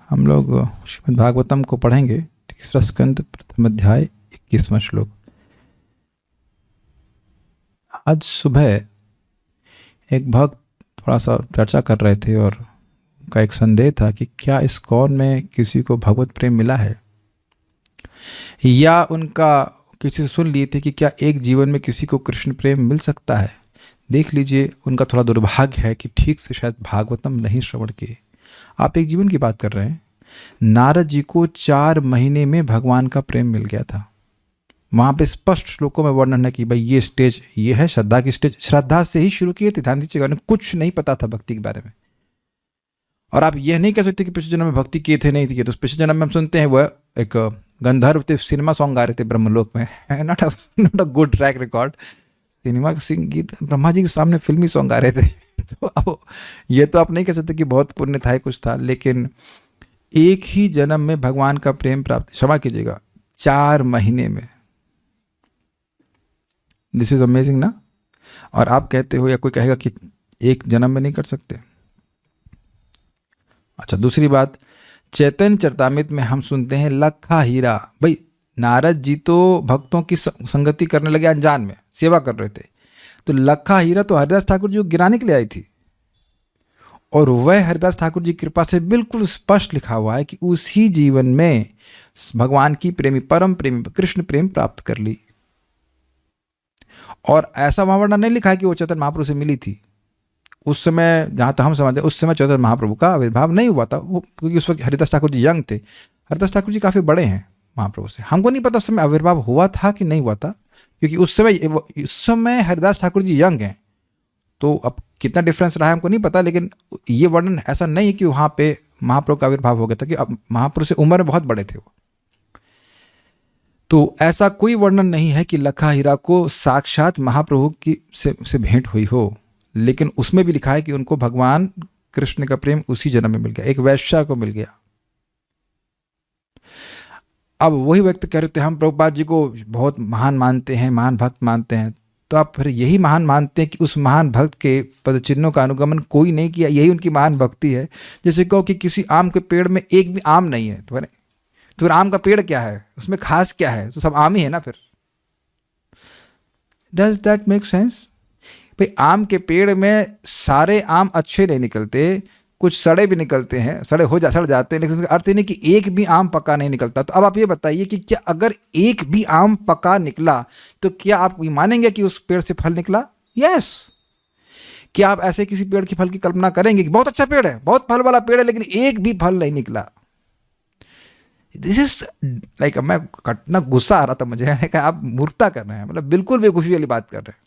हम लोग श्रीमद् भागवतम को पढ़ेंगे। तीसरा स्कंद प्रथम अध्याय 21वां श्लोक। आज सुबह एक भक्त थोड़ा सा चर्चा कर रहे थे और उनका एक संदेह था कि क्या इस कौन में किसी को भगवत प्रेम मिला है, या उनका किसी से सुन लिए थे कि क्या एक जीवन में किसी को कृष्ण प्रेम मिल सकता है। देख लीजिए, उनका थोड़ा दुर्भाग्य है कि ठीक से शायद भागवतम नहीं श्रवण किए। आप एक जीवन की बात कर रहे हैं। नारद जी को 4 महीने में भगवान का प्रेम मिल गया था। वहाँ पे स्पष्ट श्लोकों में वर्णन है कि भाई ये स्टेज ये है श्रद्धा की स्टेज। श्रद्धा से ही शुरू किए थे। ध्यान दीजिएगा, उन्हें कुछ नहीं पता था भक्ति के बारे में। और आप यह नहीं कह सकते कि पिछले जन्म में भक्ति किए थे नहीं थे। तो पिछले जन्म में हम सुनते हैं वह एक गंधर्व थे, सिनेमा सॉन्ग गा रहे थे ब्रह्मलोक में। Not a good track record. Cinema संगीत ब्रह्मा जी के सामने फिल्मी सॉन्ग गा रहे थे। तो अब ये तो आप नहीं कह सकते कि बहुत पुण्य था, कुछ था। लेकिन एक ही जन्म में भगवान का प्रेम प्राप्त, क्षमा कीजिएगा, 4 महीने में। दिस इज अमेजिंग ना। और आप कहते हो या कोई कहेगा कि एक जन्म में नहीं कर सकते। अच्छा, दूसरी बात, चैतन्य चरितामृत में हम सुनते हैं लखा हीरा। भाई नारद जी तो भक्तों की संगति करने लगे, अनजान में सेवा कर रहे थे। तो लखा हीरा तो हरिदास ठाकुर जी को गिराने के लिए आई थी। और वह हरिदास ठाकुर जी की कृपा से बिल्कुल स्पष्ट लिखा हुआ है कि उसी जीवन में भगवान की प्रेमी, परम प्रेमी कृष्ण प्रेम प्राप्त कर ली। और ऐसा वहां वर्णन नहीं लिखा है कि वो चैतन्य महाप्रभु से मिली थी। उस समय जहाँ तक हम समझते हैं उस समय चैतन्य महाप्रभु का आविर्भाव नहीं हुआ था। वो क्योंकि उस वक्त हरिदास ठाकुर जी यंग थे। हरिदास ठाकुर जी काफ़ी बड़े हैं महाप्रभु से। हमको नहीं पता उस समय आविर्भाव हुआ था कि नहीं हुआ था, क्योंकि उस समय हरिदास ठाकुर जी यंग हैं। तो अब कितना डिफरेंस रहा है हमको नहीं पता। लेकिन ये वर्णन ऐसा नहीं है कि वहाँ पे महाप्रभु का आविर्भाव हो गया था, कि अब महाप्रभु से उम्र में बहुत बड़े थे वो। तो ऐसा कोई वर्णन नहीं है कि लखा हीरा को साक्षात महाप्रभु की से भेंट हुई हो। लेकिन उसमें भी लिखा है कि उनको भगवान कृष्ण का प्रेम उसी जन्म में मिल गया, एक वैश्या को मिल गया। अब वही व्यक्ति कह रहे थे हम प्रभुपाद जी को बहुत महान मानते हैं, महान भक्त मानते हैं। तो आप फिर यही महान मानते हैं कि उस महान भक्त के पदचिन्हों का अनुगमन कोई नहीं किया, यही उनकी महान भक्ति है। जैसे कहो कि किसी आम के पेड़ में एक भी आम नहीं है, तो फिर आम का पेड़ क्या है, उसमें खास क्या है? तो सब आम ही है ना। फिर डज दैट मेक सेंस? भाई आम के पेड़ में सारे आम अच्छे नहीं निकलते, कुछ सड़े भी निकलते हैं, सड़ जाते हैं। लेकिन इसका अर्थ ये नहीं कि एक भी आम पका नहीं निकलता। तो अब आप ये बताइए कि क्या अगर एक भी आम पका निकला तो क्या आप मानेंगे कि उस पेड़ से फल निकला? यस। क्या आप ऐसे किसी पेड़ की फल की कल्पना करेंगे कि बहुत अच्छा पेड़ है, बहुत फल वाला पेड़ है, लेकिन एक भी फल नहीं निकला? दिस इज लाइक, मैं कटना गुस्सा आ रहा था मुझे, मैंने कहा आप मूर्खता कर रहे हैं, मतलब बिल्कुल बेवकूफ़ी वाली बात कर रहे हैं।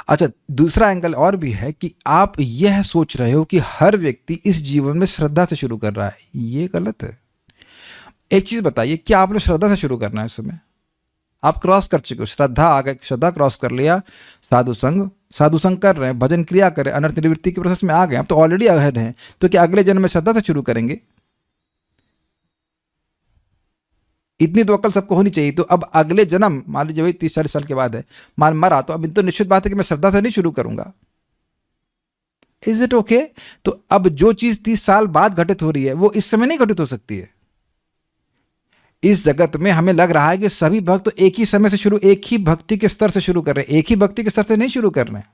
अच्छा, दूसरा एंगल और भी है कि आप यह सोच रहे हो कि हर व्यक्ति इस जीवन में श्रद्धा से शुरू कर रहा है। ये गलत है। एक चीज बताइए, क्या आपने श्रद्धा से शुरू करना है? इस समय आप क्रॉस कर चुके हो, श्रद्धा आ गए, श्रद्धा क्रॉस कर लिया, साधु संग कर रहे हैं, भजन क्रिया कर रहे हैं, अनर्थ निवृत्ति के प्रोसेस में आ गए, आप तो ऑलरेडी अहेड हैं। तो क्या अगले जन्म में श्रद्धा से शुरू करेंगे? इतनी तो अकल सबको होनी चाहिए। तो अब अगले जन्म मान लीजिए भाई 30-40 साल के बाद है, मान मरा, तो अब तो निश्चित बात है कि मैं श्रद्धा से नहीं शुरू करूंगा। Is it okay? तो अब जो चीज 30 साल बाद घटित हो रही है वो इस समय नहीं घटित हो सकती है। इस जगत में हमें लग रहा है कि सभी भक्त तो एक ही समय से शुरू, एक ही भक्ति के स्तर से शुरू कर रहे हैं, एक ही भक्ति के स्तर से नहीं शुरू कर रहे हैं।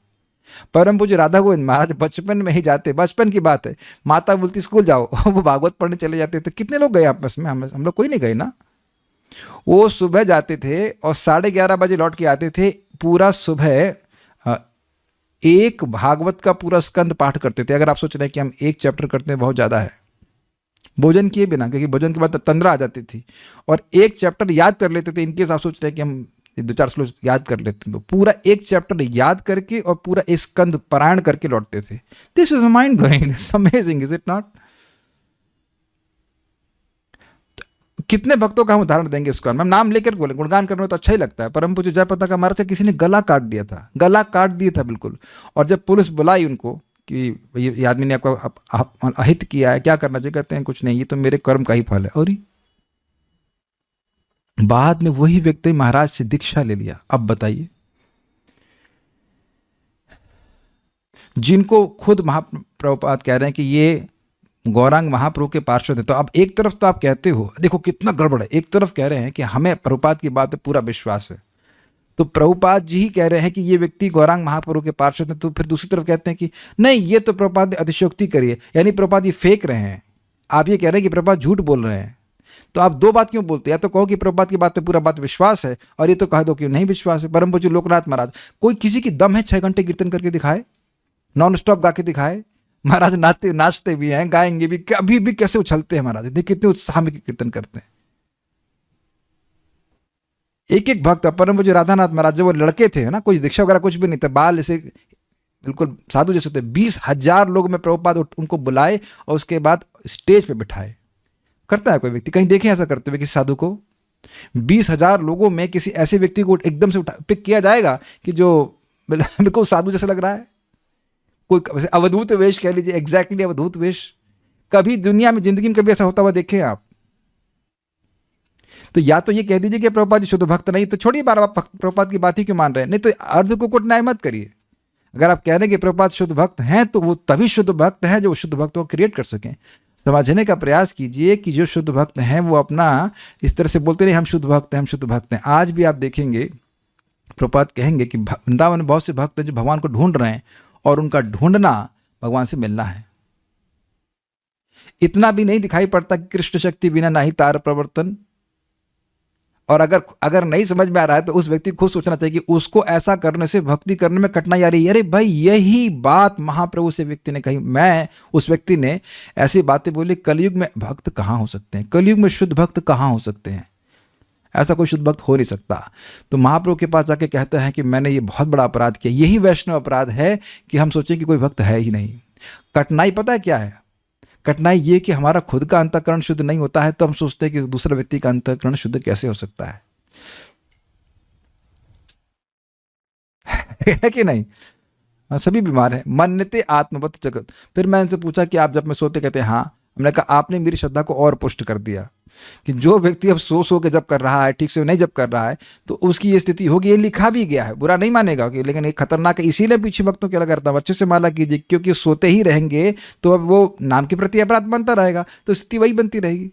परम पूज्य राधा गोविंद महाराज बचपन में ही जाते, बचपन की बात है, माता बोलती स्कूल जाओ, वो भागवत पढ़ने चले जाते। तो कितने लोग गए आपस में? हम लोग कोई नहीं गए ना। वो सुबह जाते थे और 11:30 बजे लौट के आते थे। पूरा सुबह एक भागवत का पूरा स्कंद पाठ करते थे। अगर आप सोच रहे हैं कि हम एक चैप्टर करते हैं, बहुत ज़्यादा है, भोजन किए बिना, क्योंकि भोजन के बाद तंद्रा आ जाती थी। और एक चैप्टर याद कर लेते थे। इनकेस आप सोच रहे हैं कि हम 2-4 श्लोक याद कर लेते हैं, तो पूरा एक चैप्टर याद करके और पूरा एक स्कंद पारायण करके लौटते थे। This is mind blowing, this amazing, is it not? कितने भक्तों का हम उदाहरण देंगे इसको? मैं नाम लेकर बोले, गुणगान करने में तो अच्छा ही लगता है। परम पूज्य जयप्रदा का महाराज से किसी ने गला काट दिया था, गला काट दिया था बिल्कुल। और जब पुलिस बुलाई उनको कि ये आदमी ने आपको अहित किया है, क्या करना चाहिए? कहते हैं कुछ नहीं, ये तो मेरे कर्म का ही फल है। और बाद में वही व्यक्ति महाराज से दीक्षा ले लिया। अब बताइए, जिनको खुद महाप्रभुपाद कह रहे हैं कि ये गौरांग महाप्रभु के पार्षद हैं। तो अब एक तरफ तो आप कहते हो, देखो कितना गड़बड़ है, एक तरफ कह रहे हैं कि हमें प्रभुपाद की बात पे पूरा विश्वास है, तो प्रभुपाद जी ही कह रहे हैं कि ये व्यक्ति गौरांग महाप्रभु के पार्षद हैं, तो फिर दूसरी तरफ कहते हैं कि नहीं, ये तो प्रभुपाद ने अतिशयोक्ति करी है, यानी प्रभुपाद ये फेंक रहे हैं। आप ये कह रहे हैं कि प्रभुपाद झूठ बोल रहे हैं। तो आप दो बात क्यों बोलते हैं? या तो कहो कि प्रभुपाद की बात पे पूरा बात विश्वास है, और ये तो कह दो कि नहीं विश्वास है। परम पूज्य लोकनाथ महाराज, कोई किसी की दम है 6 घंटे कीर्तन करके दिखाए, नॉन स्टॉप गा के दिखाए? महाराज नाचते भी हैं, गाएंगे भी, कभी भी कैसे उछलते हैं महाराज, देखिए कितने उत्साह में कीर्तन करते हैं। एक एक भक्त, परम पूज्य राधानाथ महाराज, जब वो लड़के थे ना, कोई दीक्षा वगैरह कुछ भी नहीं था, बाल ऐसे बिल्कुल साधु जैसे थे, 20,000 लोग में प्रभुपाद उनको बुलाए और उसके बाद स्टेज पे बिठाए। करता है कोई व्यक्ति, कहीं देखें ऐसा करते हुए किसी साधु को? 20,000 लोगों में किसी ऐसे व्यक्ति को एकदम से पिक किया जाएगा कि जो बिल्कुल साधु जैसा लग रहा है? कोई वैसे अवधूत वेश कह लीजिए, एग्जैक्टली अवधूत वेश। कभी दुनिया में, जिंदगी में कभी ऐसा होता हुआ देखें आप? तो या तो ये कह दीजिए कि प्रभुपाद जी शुद्ध भक्त नहीं, तो छोड़िए बार बार प्रभुपाद की बात ही क्यों मान रहे हैं? नहीं तो अर्ध को न्याय मत करिए। अगर आप कह रहे हैं कि प्रभुपाद शुद्ध भक्त हैं, तो वो तभी शुद्ध भक्त है जो शुद्ध भक्त को क्रिएट कर सकें। समझने का प्रयास कीजिए कि जो शुद्ध भक्त हैं वो अपना इस तरह से बोलते नहीं हम शुद्ध भक्त हैं, हम शुद्ध भक्त हैं। आज भी आप देखेंगे प्रभुपाद कहेंगे कि वृंदावन में बहुत से भक्त हैं जो भगवान को ढूंढ रहे हैं, और उनका ढूंढना भगवान से मिलना है। इतना भी नहीं दिखाई पड़ता कि कृष्ण शक्ति बिना नहीं तार प्रवर्तन। और अगर नहीं समझ में आ रहा है तो उस व्यक्ति को खुद सोचना चाहिए कि उसको ऐसा करने से भक्ति करने में कठिनाई आ रही है। अरे भाई, यही बात महाप्रभु से व्यक्ति ने कही, उस व्यक्ति ने ऐसी बातें बोली, कलयुग में भक्त कहाँ हो सकते हैं, कलयुग में शुद्ध भक्त कहाँ हो सकते हैं, ऐसा कोई शुद्ध भक्त हो नहीं सकता। तो महाप्रभु के पास जाके कहते हैं कि मैंने ये बहुत बड़ा अपराध किया। यही वैष्णव अपराध है कि हम सोचें कि कोई भक्त है ही नहीं। कठिनाई पता है क्या है? कठिनाई ये कि हमारा खुद का अंतःकरण शुद्ध नहीं होता है, तो हम सोचते हैं कि दूसरे व्यक्ति का अंतःकरण शुद्ध कैसे हो सकता है। है कि नहीं? सभी बीमार हैं। मन्यते आत्मवत जगत। फिर मैं इनसे पूछा कि आप जब मैं सोते, कहते हैं हाँ। हमने कहा आपने मेरी श्रद्धा को और पुष्ट कर दिया कि जो व्यक्ति अब सो के जब कर रहा है, ठीक से नहीं जब कर रहा है, तो उसकी ये स्थिति होगी। ये लिखा भी गया है, बुरा नहीं मानेगा कि, लेकिन ये खतरनाक है। इसीलिए पीछे भक्तों क्या करता हूँ, अच्छे से माला कीजिए, क्योंकि सोते ही रहेंगे तो अब वो नाम के प्रति अपराध बनता रहेगा, तो स्थिति वही बनती रहेगी।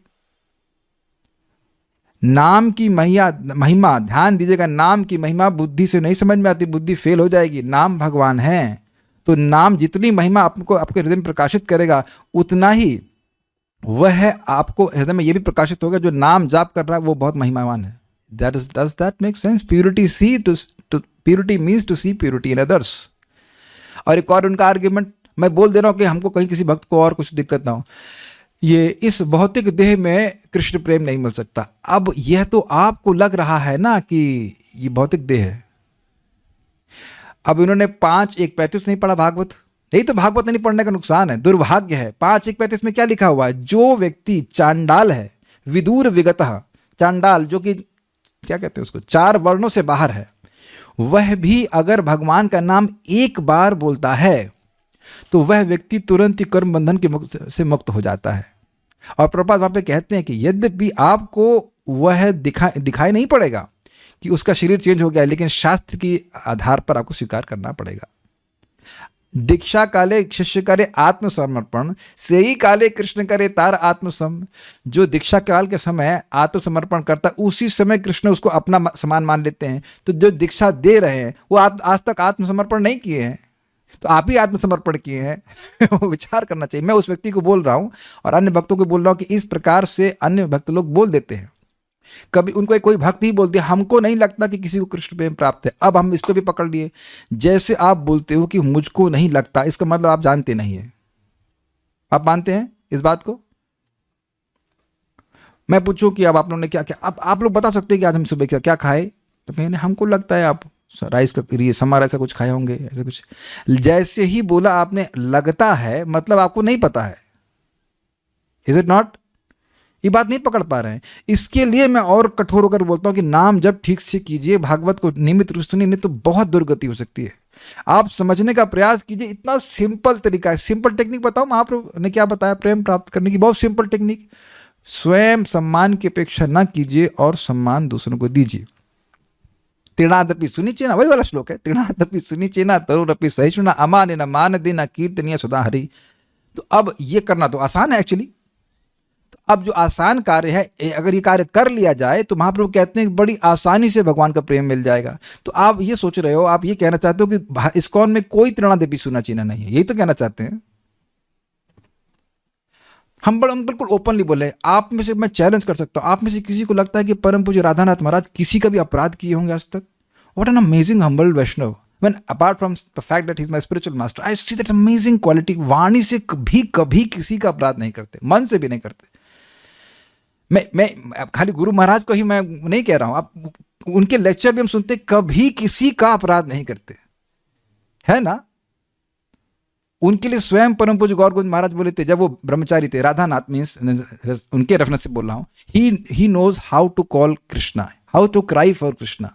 नाम की महिमा ध्यान दीजिएगा, नाम की महिमा बुद्धि से नहीं समझ में आती, बुद्धि फेल हो जाएगी। नाम भगवान है, तो नाम जितनी महिमा आपको आपके हृदय में प्रकाशित करेगा, उतना ही वह आपको हृदय में यह भी प्रकाशित होगा जो नाम जाप कर रहा है वो बहुत महिमावान है। Does that make sense? Purity means to see purity in others. और एक और उनका आर्ग्यूमेंट मैं बोल दे रहा हूँ कि हमको कहीं किसी भक्त को और कुछ दिक्कत ना हो, ये इस भौतिक देह में कृष्ण प्रेम नहीं मिल सकता। अब यह तो आपको लग रहा है ना कि ये भौतिक देह है। अब इन्होंने 5:1-35 नहीं पढ़ा भागवत। यही तो भागवत नहीं पढ़ने का नुकसान है, दुर्भाग्य है। 5:1-35 में क्या लिखा हुआ है? जो व्यक्ति चांडाल है, विदूर विगतः, चांडाल जो कि क्या कहते हैं उसको, 4 वर्णों से बाहर है, वह भी अगर भगवान का नाम एक बार बोलता है तो वह व्यक्ति तुरंत ही कर्म बंधन से मुक्त हो जाता है। और प्रभुपाद वहां पे कहते हैं कि यद्यपि आपको वह दिखाई नहीं पड़ेगा कि उसका शरीर चेंज हो गया, लेकिन शास्त्र के आधार पर आपको स्वीकार करना पड़ेगा। दीक्षा काले शिष्य करे आत्मसमर्पण, से ही काले कृष्ण करे तार आत्मसम। जो दीक्षा काल के समय आत्मसमर्पण करता है, उसी समय कृष्ण उसको अपना समान मान लेते हैं। तो जो दीक्षा दे रहे हैं वो आज तक आत्मसमर्पण नहीं किए हैं, तो आप ही आत्मसमर्पण किए हैं। विचार करना चाहिए। मैं उस व्यक्ति को बोल रहा हूं और अन्य भक्तों को बोल रहा हूं कि इस प्रकार से अन्य भक्त लोग बोल देते हैं। कभी उनको कोई भक्त ही बोल दिया, हमको नहीं लगता कि किसी को कृष्ण प्रेम प्राप्त है। अब हम इसको भी पकड़ लिए। जैसे आप बोलते हो कि मुझको नहीं लगता, इसका मतलब आप जानते नहीं है। आप मानते हैं इस बात को? मैं पूछूं कि अब आप लोगों ने क्या क्या, अब आप लोग बता सकते हैं कि आज हम सुबह क्या खाए? तो कहने हमको लगता है आप राइस का समार ऐसा कुछ खाए होंगे, ऐसा कुछ। जैसे ही बोला आपने लगता है, मतलब आपको नहीं पता है। Is it not? ये बात नहीं पकड़ पा रहे हैं। इसके लिए मैं और कठोर होकर बोलता हूं कि नाम जब ठीक से कीजिए, भागवत को नियमित रूप से सुनिए, नहीं तो बहुत दुर्गति हो सकती है। आप समझने का प्रयास कीजिए। इतना सिंपल तरीका है, सिंपल टेक्निक बताऊं मैं। आपने क्या बताया प्रेम प्राप्त करने की? बहुत सिंपल टेक्निक। स्वयं सम्मान की अपेक्षा ना कीजिए और सम्मान दूसरों को दीजिए। तृणादपि सुनिचेना, वही वाला श्लोक है। तृणादपि सुनिचेना तरुरपि सहिष्णुना अमानेन मान देना कीर्तनीय सदा हरि। तो अब ये करना तो आसान है एक्चुअली। तो अब जो आसान कार्य है, अगर ये कार्य कर लिया जाए तो महाप्रभु कहते हैं कि बड़ी आसानी से भगवान का प्रेम मिल जाएगा। तो आप ये सोच रहे हो, आप ये कहना चाहते हो कि इस्कॉन में कोई त्रिणा देवी सुना चीना नहीं है, यही तो कहना चाहते हैं? हम बिल्कुल ओपनली बोले, आप में से मैं चैलेंज कर सकता हूं, आप में से किसी को लगता है कि परम पूज्य राधानाथ महाराज किसी का भी अपराध किए होंगे आज तक? What an amazing humble Vaishnav. When apart from the fact that he's my spiritual master, I see that amazing quality। वाणी से कभी कभी किसी का अपराध नहीं करते, मन से भी नहीं करते। मैं खाली गुरु महाराज को ही मैं नहीं कह रहा हूं, आप उनके लेक्चर भी हम सुनते, कभी किसी का अपराध नहीं करते, है ना? उनके लिए स्वयं परम पूज्य गौर गोविंद महाराज बोले थे, जब वो ब्रह्मचारी थे, राधानाथ मीन्स उनके रेफरेंस से बोल रहा हूं, he knows how to call Krishna, how to cry for Krishna.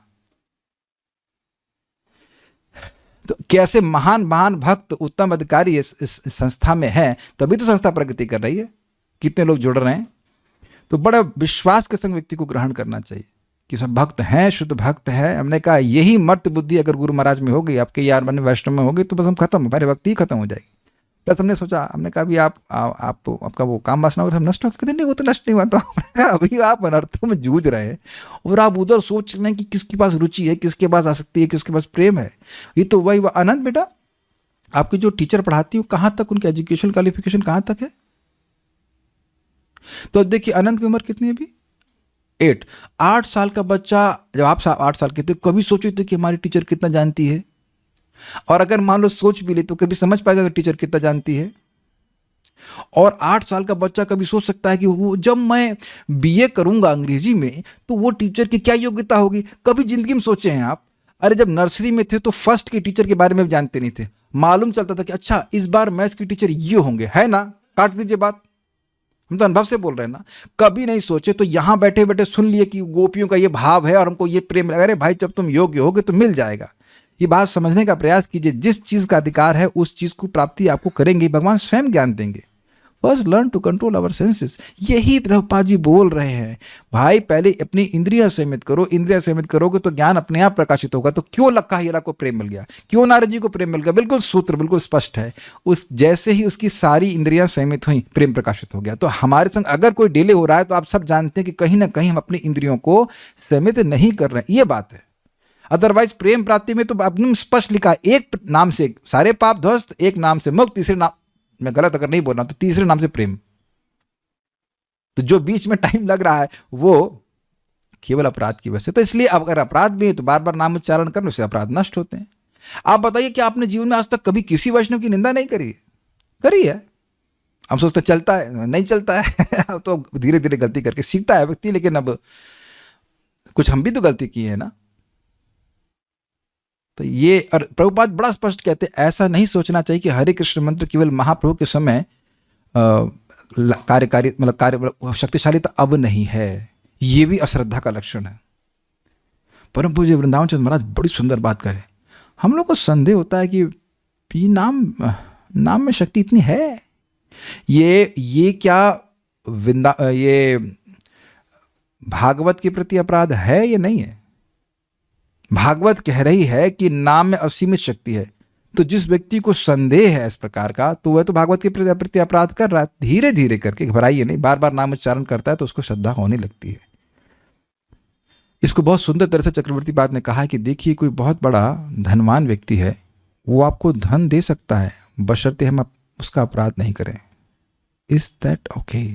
तो कैसे महान महान भक्त उत्तम अधिकारी इस संस्था में है, तभी तो संस्था प्रगति कर रही है, कितने लोग जुड़ रहे हैं। तो बड़ा विश्वास के संग व्यक्ति को ग्रहण करना चाहिए कि सब भक्त हैं, शुद्ध भक्त है। हमने कहा यही मर्त बुद्धि अगर गुरु महाराज में हो गई, आपके यार बने वैष्णव में हो गई, तो बस हम खत्म, हमारी भक्ति ही खत्म हो जाएगी। बस हमने सोचा, हमने कहा अभी आपका वो काम वासना अगर हम नष्ट हो, कहते नहीं वो तो नष्ट नहीं हुआ, तो अभी आप अनर्थों में जूझ रहे हैं और आप उधर सोच रहे हैं कि किसके पास रुचि है, किसके पास आसक्ति है, किसके पास प्रेम है। ये तो वही आनंद बेटा, आपकी जो टीचर पढ़ाती हो कहाँ तक, उनकी एजुकेशन क्वालिफिकेशन कहाँ तक है? तो देखिए अनंत की उम्र कितनी है अभी? 8 साल का बच्चा, जब आप 8 साल के थे, कभी सोचे थे कि हमारी टीचर कितना जानती है? और अगर मान लो सोच भी ले तो कभी समझ पाएगा कि टीचर कितना जानती है? और 8 साल का बच्चा कभी सोच सकता है कि वो जब मैं बीए करूंगा अंग्रेजी में तो वो टीचर की क्या योग्यता होगी? कभी जिंदगी में सोचे हैं आप? अरे जब नर्सरी में थे तो फर्स्ट के टीचर के बारे में भी जानते नहीं थे, मालूम चलता था कि अच्छा इस बार मैथ्स की टीचर ये होंगे, है ना? काट दीजिए बात, हम तो अनुभव से बोल रहे हैं ना। कभी नहीं सोचे, तो यहां बैठे बैठे सुन लिए कि गोपियों का ये भाव है और हमको ये प्रेम। अरे भाई जब तुम योग्य होगे तो मिल जाएगा। ये बात समझने का प्रयास कीजिए, जिस चीज का अधिकार है उस चीज को प्राप्ति आपको करेंगे, भगवान स्वयं ज्ञान देंगे। First learn to control our senses, यही प्रभुपाद जी बोल रहे हैं। भाई पहले अपनी इंद्रियां सीमित करो, इंद्रियां सीमित करोगे तो ज्ञान अपने आप प्रकाशित होगा। तो क्यों लक्का हीरा को प्रेम मिल गया, क्यों नारद जी को प्रेम मिल गया? बिल्कुल सूत्र बिल्कुल स्पष्ट है। उस जैसे ही उसकी सारी इंद्रियां सीमित हुई, प्रेम प्रकाशित हो गया। तो हमारे संग अगर कोई डिले हो रहा है तो आप सब जानते हैं कि कहीं ना कहीं हम अपनी इंद्रियों को सीमित नहीं कर रहे हैं, ये बात है। अदरवाइज प्रेम प्राप्ति में तो एकदम स्पष्ट लिखा है, एक नाम से सारे पाप ध्वस्त, एक नाम से मुक्त, तीसरे नाम, मैं गलत अगर नहीं बोल रहा तो तीसरे नाम से प्रेम। तो जो बीच में टाइम लग रहा है वो केवल अपराध की वजह से। तो इसलिए अगर अपराध भी है तो बार बार नाम उच्चारण करने से अपराध नष्ट होते हैं। आप बताइए कि आपने जीवन में आज तक कभी किसी वैष्णव की निंदा नहीं करी? करी है? हम सोचते चलता है, नहीं चलता है तो धीरे धीरे गलती करके सीखता है व्यक्ति, लेकिन अब कुछ हम भी तो गलती की है ना। तो ये, और प्रभुपाद बड़ा स्पष्ट कहते हैं, ऐसा नहीं सोचना चाहिए कि हरे कृष्ण मंत्र केवल महाप्रभु के समय कार्यकारी मतलब कार्य शक्तिशाली, तो अब नहीं है। ये भी अश्रद्धा का लक्षण है। परम पूज्य वृंदावन चंद्र महाराज बड़ी सुंदर बात कहे। हम लोग को संदेह होता है कि नाम में शक्ति इतनी है, ये क्या ये भागवत के प्रति अपराध है या नहीं है? भागवत कह रही है कि नाम में असीमित शक्ति है। तो जिस व्यक्ति को संदेह है इस प्रकार का, तो वह तो भागवत के प्रति अपराध कर रहा है। धीरे धीरे करके, घबराइए नहीं, बार बार नाम उच्चारण करता है तो उसको श्रद्धा होने लगती है। इसको बहुत सुंदर तरह से चक्रवर्ती पाद ने कहा है कि देखिए कोई बहुत बड़ा धनवान व्यक्ति है, वो आपको धन दे सकता है बशर्ते हम उसका अपराध नहीं करें। Is that okay?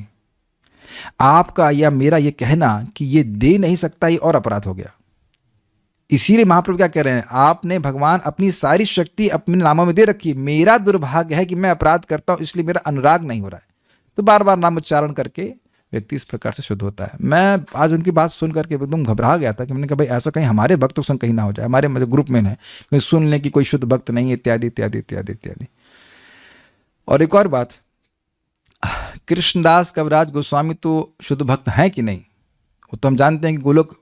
आपका या मेरा ये कहना कि ये दे नहीं सकता, ये और अपराध हो गया। इसीलिए महाप्रभु क्या कह रहे हैं, आपने भगवान अपनी सारी शक्ति अपने नामों में दे रखी है। मेरा दुर्भाग्य है कि मैं अपराध करता हूं, इसलिए मेरा अनुराग नहीं हो रहा है। तो बार बार नाम उच्चारण करके व्यक्ति इस प्रकार से शुद्ध होता है। मैं आज उनकी बात सुन करके एकदम घबरा गया था कि मैंने कहा भाई ऐसा कहीं हमारे भक्तों संग कहीं ना हो जाए, हमारे मतलब ग्रुप में है कहीं सुन लें कि कोई शुद्ध भक्त नहीं है, इत्यादि इत्यादि इत्यादि इत्यादि। और एक और बात, कृष्णदास कविराज गोस्वामी तो शुद्ध भक्त हैं कि नहीं, वो तो हम जानते हैं कि गोलोक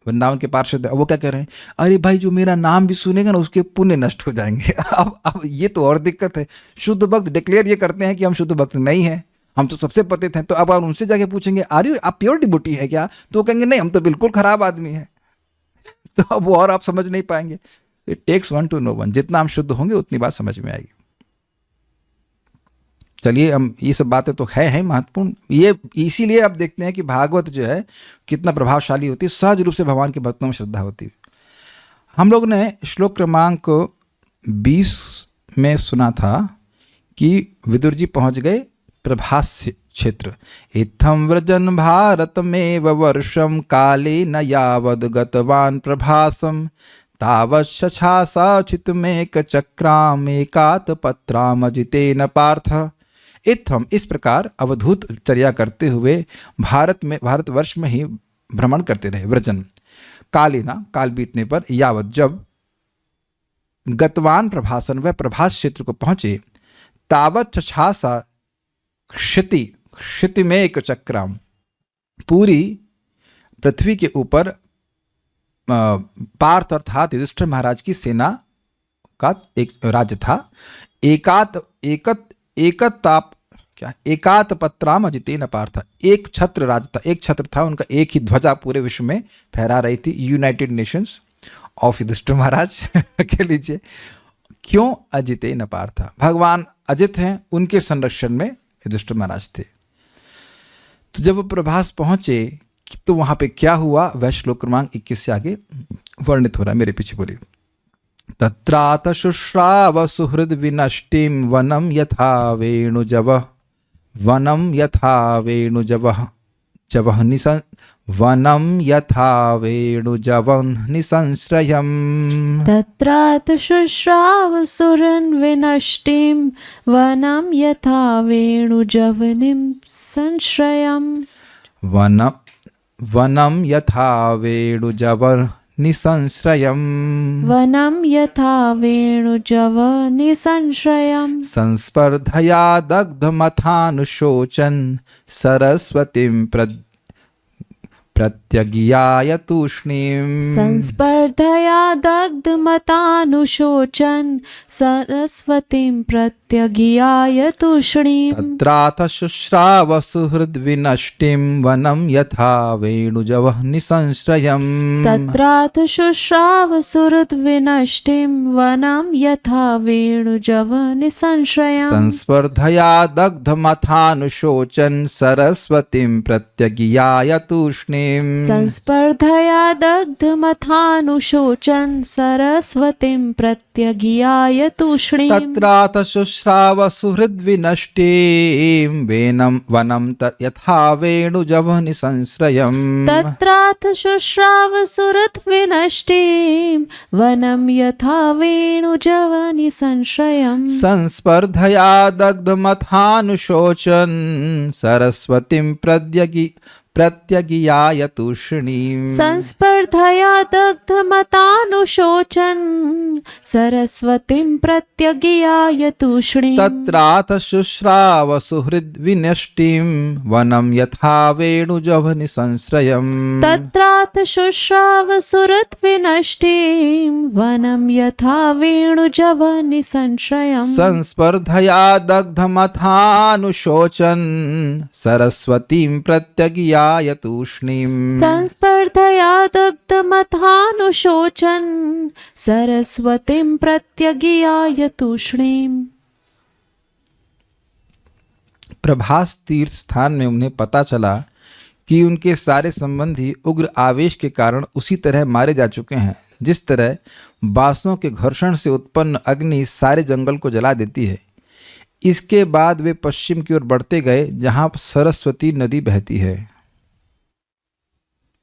वृंदावन के पार्षद है। वो क्या कह रहे हैं, अरे भाई जो मेरा नाम भी सुनेगा ना उसके पुण्य नष्ट हो जाएंगे। अब ये तो और दिक्कत है। शुद्ध भक्त डिक्लेयर ये करते हैं कि हम शुद्ध भक्त नहीं हैं, हम तो सबसे पतित हैं। तो अब आप उनसे जाके पूछेंगे अरे आप प्योर डिवोटी है क्या, तो वो कहेंगे नहीं हम तो बिल्कुल खराब आदमी हैं। तो अब वो और आप समझ नहीं पाएंगे। It takes one to know one. जितना हम शुद्ध होंगे उतनी बात समझ में आएगी। चलिए, हम ये सब बातें तो है महत्वपूर्ण, ये इसीलिए आप देखते हैं कि भागवत जो है कितना प्रभावशाली होती है, सहज रूप से भगवान के भक्तों में श्रद्धा होती है। हम लोग ने श्लोक क्रमांक 20 में सुना था कि विदुर जी पहुंच गए प्रभास क्षेत्र। इत्थम व्रजन भारतमेव वर्षम काले न यावद गतवान प्रभासम तावच्छासाचितमेक चक्राम एकात पत्राम अजितेन पार्थ। इत्थम, इस प्रकार अवधूत चर्या करते हुए भारतवर्ष में ही भ्रमण करते रहे। व्रजन कालिना, काल बीतने पर, यावत, जब, गतवान प्रभासन, वह प्रभास क्षेत्र को पहुंचे, तावत छछासा क्षिति में एक चक्राम, पूरी पृथ्वी के ऊपर पार्थ अर्थात युधिष्ठिर महाराज की सेना का एक राज्य था। एकात पत्राम अजितेन पार्थ, एक छत्र राज्य था, एक छत्र था उनका, एक ही ध्वजा पूरे विश्व में फहरा रही थी, यूनाइटेड नेशंस ऑफ युधिष्ठिर महाराज कह लीजिए। क्यों? अजितेन पार्थ, भगवान अजित हैं, उनके संरक्षण में युधिष्ठिर महाराज थे। तो जब वो प्रभास पहुंचे तो वहां पे क्या हुआ, वह श्लोक क्रमांक 21 से आगे वर्णित हो रहा है, मेरे पीछे बोलिए। तत्रात शुश्राव सुहृद विनष्टिम वनम यथा वेणुजवः, वनम यथा वेणुजवः जवः निसं, वनम यथा वेणुजवः निसंश्रयम्। तत्रात शुश्राव सुरन् विनष्टिं वनं यथा वेणुजवनिं संश्रयम्। वनम यथा वेणुजवः निसंश्रयम्। वनं यथा वेणुजवः निसंश्रयम्। संस्पर्धया दग्धमथानुशोचन् सरस्वतीं प्रत्यगियाय तूष्णीम्। संस्पर्धया दग्धमतानुशोचन् सरस्वतीं प्रत्यगियाय तूष्णीम्। तत्राथ शुश्राव सुहृद्विनष्टिं वनं यथा वेणुजवः निसंश्रयम्। तत्राथ शुश्राव सुहृद्विनष्टिं वनं यथा वेणुजवः निसंश्रयम्। संस्पर्धया दग्धमथानुशोचन् सरस्वतीं प्रत्यगियाय तूष्णीम्। संस्पर्धया दग्धमथानुशोचन् सरस्वतीं प्रत्यगियाय तूष्णीम्। तत्राथ शुश्राव सुहृद्विनष्टिं वनं यथा वेणुजवः निसंश्रयम्। तत्राथ शुश्राव सुहृद्विनष्टिं वनं यथा वेणुजवः निसंश्रयम्। संस्पर्धया दग्धमथानुशोचन् सरस्वतीं प्रत्यगियाय तूष्णीम्। संस्पर्धया दग्धमतानुशोचन् सरस्वतीं प्रत्यगियाय तूष्णीम्। तत्राथ शुश्राव सुहृद्विनष्टिं वनं यथा वेणुजवः निसंश्रयम्। तत्राथ शुश्राव सुहृद्विनष्टिं वनं यथा वेणुजवः निसंश्रयम्। संस्पर्धया दग्धमथानुशोचन् सरस्वतीं प्रत्यगियाय तूष्णीम्। संस्पर्धया दग्धमथानुशोचन् सरस्वतीं प्रत्यगियाय तूष्णीम्। प्रभास तीर्थ स्थान में उन्हें पता चला कि उनके सारे संबंधी उग्र आवेश के कारण उसी तरह मारे जा चुके हैं जिस तरह बांसों के घर्षण से उत्पन्न अग्नि सारे जंगल को जला देती है। इसके बाद वे पश्चिम की ओर बढ़ते गए जहां सरस्वती नदी बहती है।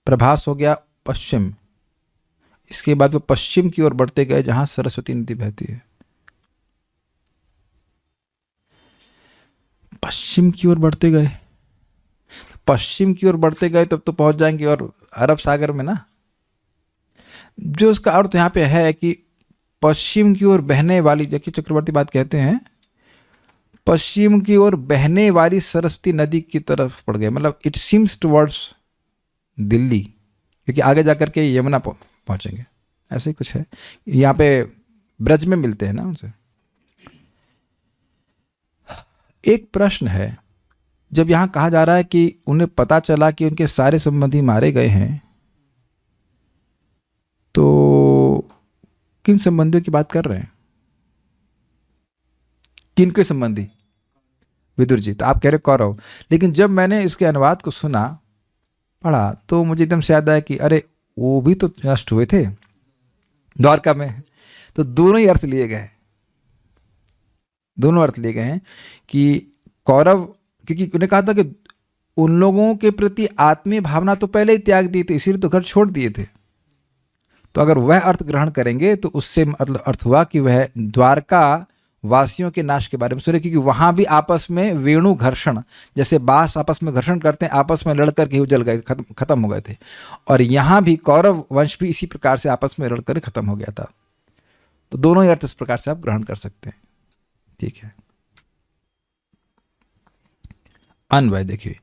प्रभास हो गया पश्चिम, इसके बाद वे पश्चिम की ओर बढ़ते गए जहां सरस्वती नदी बहती है। पश्चिम की ओर बढ़ते गए, पश्चिम की ओर बढ़ते गए तब तो पहुंच जाएंगे और अरब सागर में ना। जो उसका अर्थ यहाँ पे है कि पश्चिम की ओर बहने वाली, जबकि चक्रवर्ती बात कहते हैं, पश्चिम की ओर बहने वाली सरस्वती नदी की तरफ पड़ गए, मतलब इट सीम्स टुवर्ड्स दिल्ली, क्योंकि आगे जाकर के यमुना पहुंचेंगे, ऐसे ही कुछ है। यहाँ पे ब्रज में मिलते हैं ना उनसे। एक प्रश्न है, जब यहाँ कहा जा रहा है कि उन्हें पता चला कि उनके सारे संबंधी मारे गए हैं, तो किन संबंधियों की बात कर रहे हैं? किन के संबंधी? विदुर जी, तो आप कह रहे कौरव, लेकिन जब मैंने इसके अनुवाद को सुना, पढ़ा, तो मुझे एकदम से याद आया कि अरे वो भी तो नष्ट हुए थे द्वारका में। तो दोनों ही अर्थ लिए गए हैं, दोनों अर्थ लिए गए हैं कि कौरव, क्योंकि उन्हें कहा था कि उन लोगों के प्रति आत्मीय भावना तो पहले ही त्याग दी थी, इसीलिए तो घर छोड़ दिए थे। तो अगर वह अर्थ ग्रहण करेंगे तो उससे मतलब अर्थ हुआ कि वह द्वारका वासियों के नाश के बारे में सुने, क्योंकि वहां भी आपस में वेणु घर्षण, जैसे बांस आपस में घर्षण करते हैं, आपस में लड़कर के जल गए, खत्म हो गए थे। और यहां भी कौरव वंश भी इसी प्रकार से आपस में लड़कर खत्म हो गया था। तो दोनों ही अर्थ इस प्रकार से आप ग्रहण कर सकते हैं। ठीक है, अन्वय देखिए,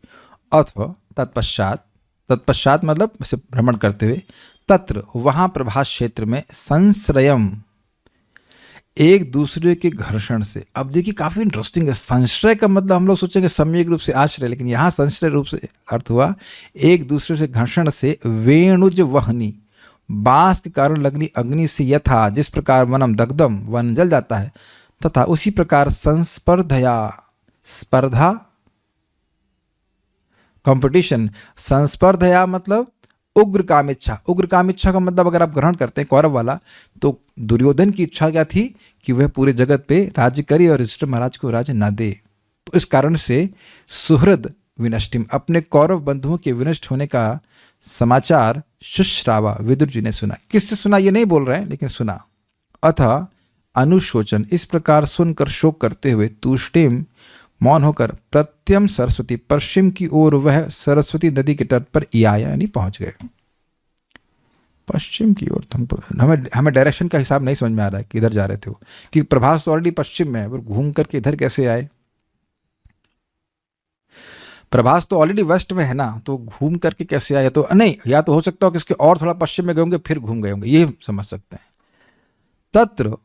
अथ तत्पश्चात, तत्पश्चात मतलब इसे भ्रमण करते हुए, तत्र वहां प्रभास क्षेत्र में, संश्रयम एक दूसरे के घर्षण से। अब देखिए काफी इंटरेस्टिंग है, संश्रय का मतलब हम लोग सोचेंगे सम्यक रूप से आश्रय, लेकिन यहां संश्रय रूप से अर्थ हुआ एक दूसरे से घर्षण से, वेणुज वहनी, बांस के कारण लगनी अग्नि से, यथा जिस प्रकार वनम दग्धम, वन जल जाता है, तथा उसी प्रकार संस्पर्धया, स्पर्धा कंपटीशन, संस्पर्धया मतलब उग्र कामेच्छा। उग्र कामेच्छा का मतलब अगर आप ग्रहण करते हैं कौरव वाला, तो दुर्योधन की इच्छा क्या थी कि वह पूरे जगत पे राज्य करे और युधिष्ठिर महाराज को राज्य ना दे। तो इस कारण से सुहृद विनष्टिम, अपने कौरव बंधुओं के विनष्ट होने का समाचार शुश्रावा, विदुर जी ने सुना। किससे सुना ये नहीं बोल रहे हैं, लेकिन सुना। अथ अनुशोचन, इस प्रकार सुनकर शोक करते हुए, तूष्टिम मौन होकर, प्रत्यम सरस्वती, पश्चिम की ओर वह सरस्वती नदी के तट पर आया, यानी पहुंच गए। पश्चिम की ओर, हमें डायरेक्शन का हिसाब नहीं समझ में आ रहा है कि इधर जा रहे थे वो, क्योंकि प्रभास तो ऑलरेडी पश्चिम में है, वो घूम करके इधर कैसे आए। प्रभास तो ऑलरेडी वेस्ट में है ना, तो घूम करके कैसे आए, तो नहीं, या तो हो सकता हो कि इसके और थोड़ा पश्चिम में गए होंगे फिर घूम गए होंगे, ये समझ सकते हैं। तत्र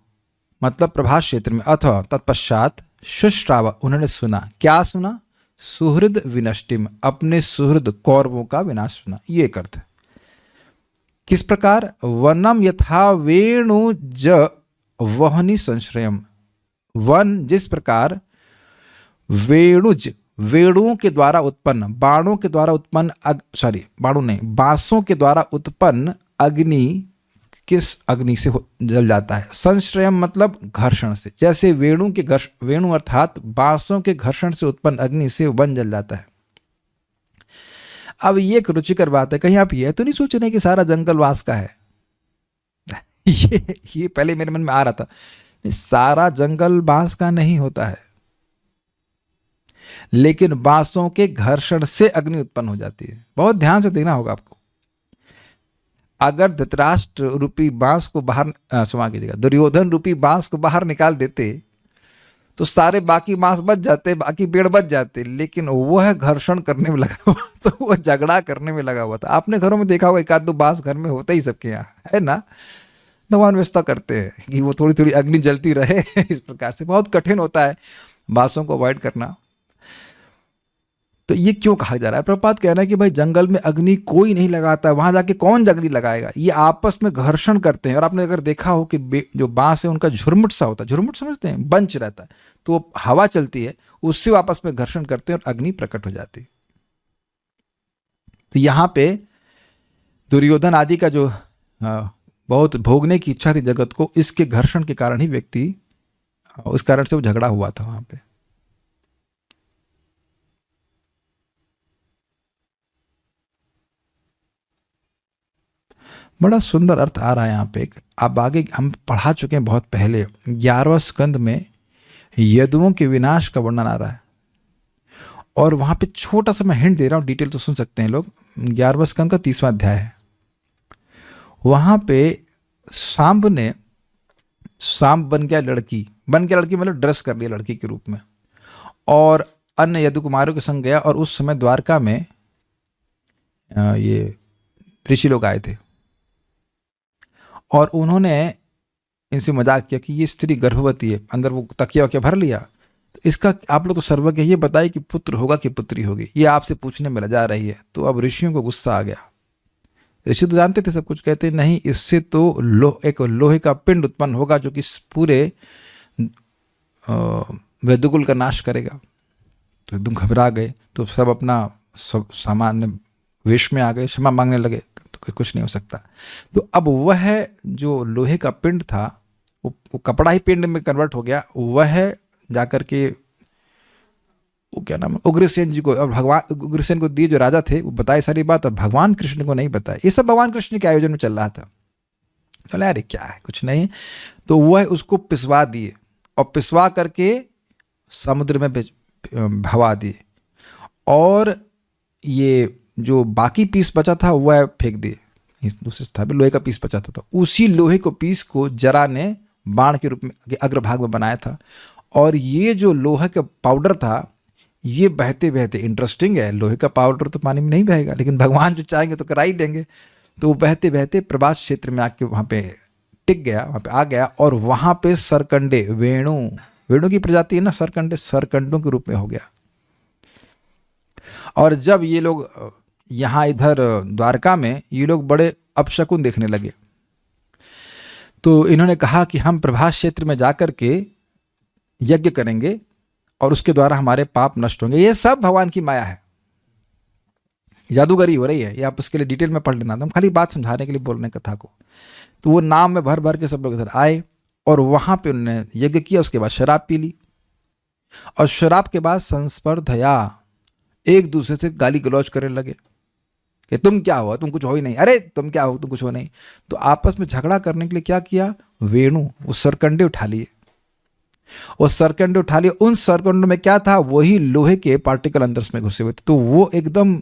मतलब प्रभास क्षेत्र में, अथवा तत्पश्चात शुश्रावा, उन्होंने सुना। क्या सुना? सुहृद विनष्टिम, अपने सुहृद कौरवों का विनाश सुना। ये एक अर्थ है। किस प्रकार? वनम यथा वेणु ज वहनी संश्रयम, वन जिस प्रकार वेणुज, वेणुओं के द्वारा उत्पन्न, बाणों के द्वारा उत्पन्न, बाणों नहीं, बांसों के द्वारा उत्पन्न अग्नि किस अग्नि से जल जाता है। संश्रयम मतलब घर्षण से, जैसे वेणु के वेणु अर्थात बांसों के घर्षण से उत्पन्न अग्नि से वन जल जाता है। अब ये एक रुचिकर बात है, कहीं आप ये तो नहीं सोच रहे कि सारा जंगल बांस का है। ये पहले मेरे मन में आ रहा था, सारा जंगल बांस का नहीं होता है, लेकिन बांसों के घर्षण से अग्नि उत्पन्न हो जाती है। बहुत ध्यान से देखना होगा आपको। अगर धृतराष्ट्र रूपी बांस को बाहर, क्षमा कीजिएगा, दुर्योधन रूपी बांस को बाहर निकाल देते तो सारे बाकी बांस बच जाते, बाकी पेड़ बच जाते, लेकिन वह घर्षण करने में लगा हुआ, तो वह झगड़ा करने में लगा हुआ था। आपने घरों में देखा होगा, एक आध दो बांस घर में होता ही सबके यहाँ, है ना। भगवान व्यवस्था करते हैं कि वो थोड़ी थोड़ी अग्नि जलती रहे। इस प्रकार से बहुत कठिन होता है बांसों को अवॉइड करना। तो ये क्यों कहा जा रहा है? प्रभुपाद कहना है कि भाई जंगल में अग्नि कोई नहीं लगाता, वहां जाके कौन अग्नि लगाएगा। ये आपस में घर्षण करते हैं। और आपने अगर देखा हो कि जो बांस है उनका झुरमुट सा होता है, झुरमुट समझते हैं, बंच रहता है, तो वो हवा चलती है, उससे वो आपस में घर्षण करते हैं और अग्नि प्रकट हो जाती है। तो यहाँ पे दुर्योधन आदि का जो बहुत भोगने की इच्छा थी जगत को, इसके घर्षण के कारण ही व्यक्ति, उस कारण से वो झगड़ा हुआ था वहां पे। बड़ा सुंदर अर्थ आ रहा है यहाँ पे। अब आगे हम पढ़ा चुके हैं बहुत पहले, 11वां स्कंद में यदुओं के विनाश का वर्णन आ रहा है, और वहां पे छोटा सा मैं हिंट दे रहा हूँ, डिटेल तो सुन सकते हैं लोग। 11वां स्कंद का 30वां अध्याय है। वहां पे सांब बन गया लड़की, मतलब ड्रेस कर लिया लड़की के रूप में, और अन्य यदु कुमारों के संग गया। और उस समय द्वारका में ये ऋषि लोग आए थे, और उन्होंने इनसे मजाक किया कि ये स्त्री गर्भवती है, अंदर वो तकिया वकिया भर लिया, तो इसका आप लोग तो सर्वज्ञ, ये बताइए कि पुत्र होगा कि पुत्री होगी, ये आपसे पूछने में लजा रही है। तो अब ऋषियों को गुस्सा आ गया। ऋषि तो जानते थे सब कुछ, कहते नहीं, इससे तो एक लोहे का पिंड उत्पन्न होगा जो कि पूरे वेदुकुल का नाश करेगा। तो एकदम घबरा गए, तो सब अपना सब सामान्य वेश में आ गए, क्षमा मांगने लगे, तो कुछ नहीं हो सकता। तो अब वह जो लोहे का पिंड था वो कपड़ा ही पिंड में कन्वर्ट हो गया, वह जाकर के वो क्या नाम उग्रसेन जी को और भगवान उग्रसेन को दिए, जो राजा थे, वो बताए सारी बात, और भगवान कृष्ण को नहीं बताया। ये सब भगवान कृष्ण के आयोजन में चल रहा था। चला अरे क्या है, कुछ नहीं। तो वह उसको पिसवा दिए और पिसवा करके समुद्र में भवा दिए, और ये जो बाकी पीस बचा था वह फेंक दिए। इस दूसरे स्थान पे लोहे का पीस बचा था, तो उसी लोहे को पीस को जरा ने बाण के रूप में अग्रभाग में बनाया था। और ये जो लोहा का पाउडर था, ये बहते बहते, इंटरेस्टिंग है, लोहे का पाउडर तो पानी में नहीं बहेगा, लेकिन भगवान जो चाहेंगे तो करा ही देंगे। तो वो बहते बहते प्रभास क्षेत्र में आके वहाँ पे टिक गया, वहाँ पे आ गया, और वहाँ पे सरकंडे, वेणु की प्रजाति है ना सरकंडे, सरकंडों के रूप में हो गया। और जब ये लोग यहाँ इधर द्वारका में ये लोग बड़े अपशकुन देखने लगे, तो इन्होंने कहा कि हम प्रभास क्षेत्र में जाकर के यज्ञ करेंगे और उसके द्वारा हमारे पाप नष्ट होंगे। ये सब भगवान की माया है, जादूगरी हो रही है। ये आप उसके लिए डिटेल में पढ़ लेना, हम खाली बात समझाने के लिए बोल रहे हैं कथा को। तो वो नाम में भर भर के सब लोग इधर आए और वहाँ पे उन्होंने यज्ञ किया। उसके बाद शराब पी ली, और शराब के बाद संस्पर्धया एक दूसरे से गाली गलौज करने लगे कि तुम क्या हुआ, तुम कुछ हो ही नहीं, अरे तुम क्या हो, तुम कुछ हो नहीं। तो आपस में झगड़ा करने के लिए क्या किया, वेणु, वो सरकंडे उठा लिए, वो सरकंडे उठा लिए। उन सरकंडों में क्या था, वही लोहे के पार्टिकल अंदर में घुसे हुए थे। तो वो एकदम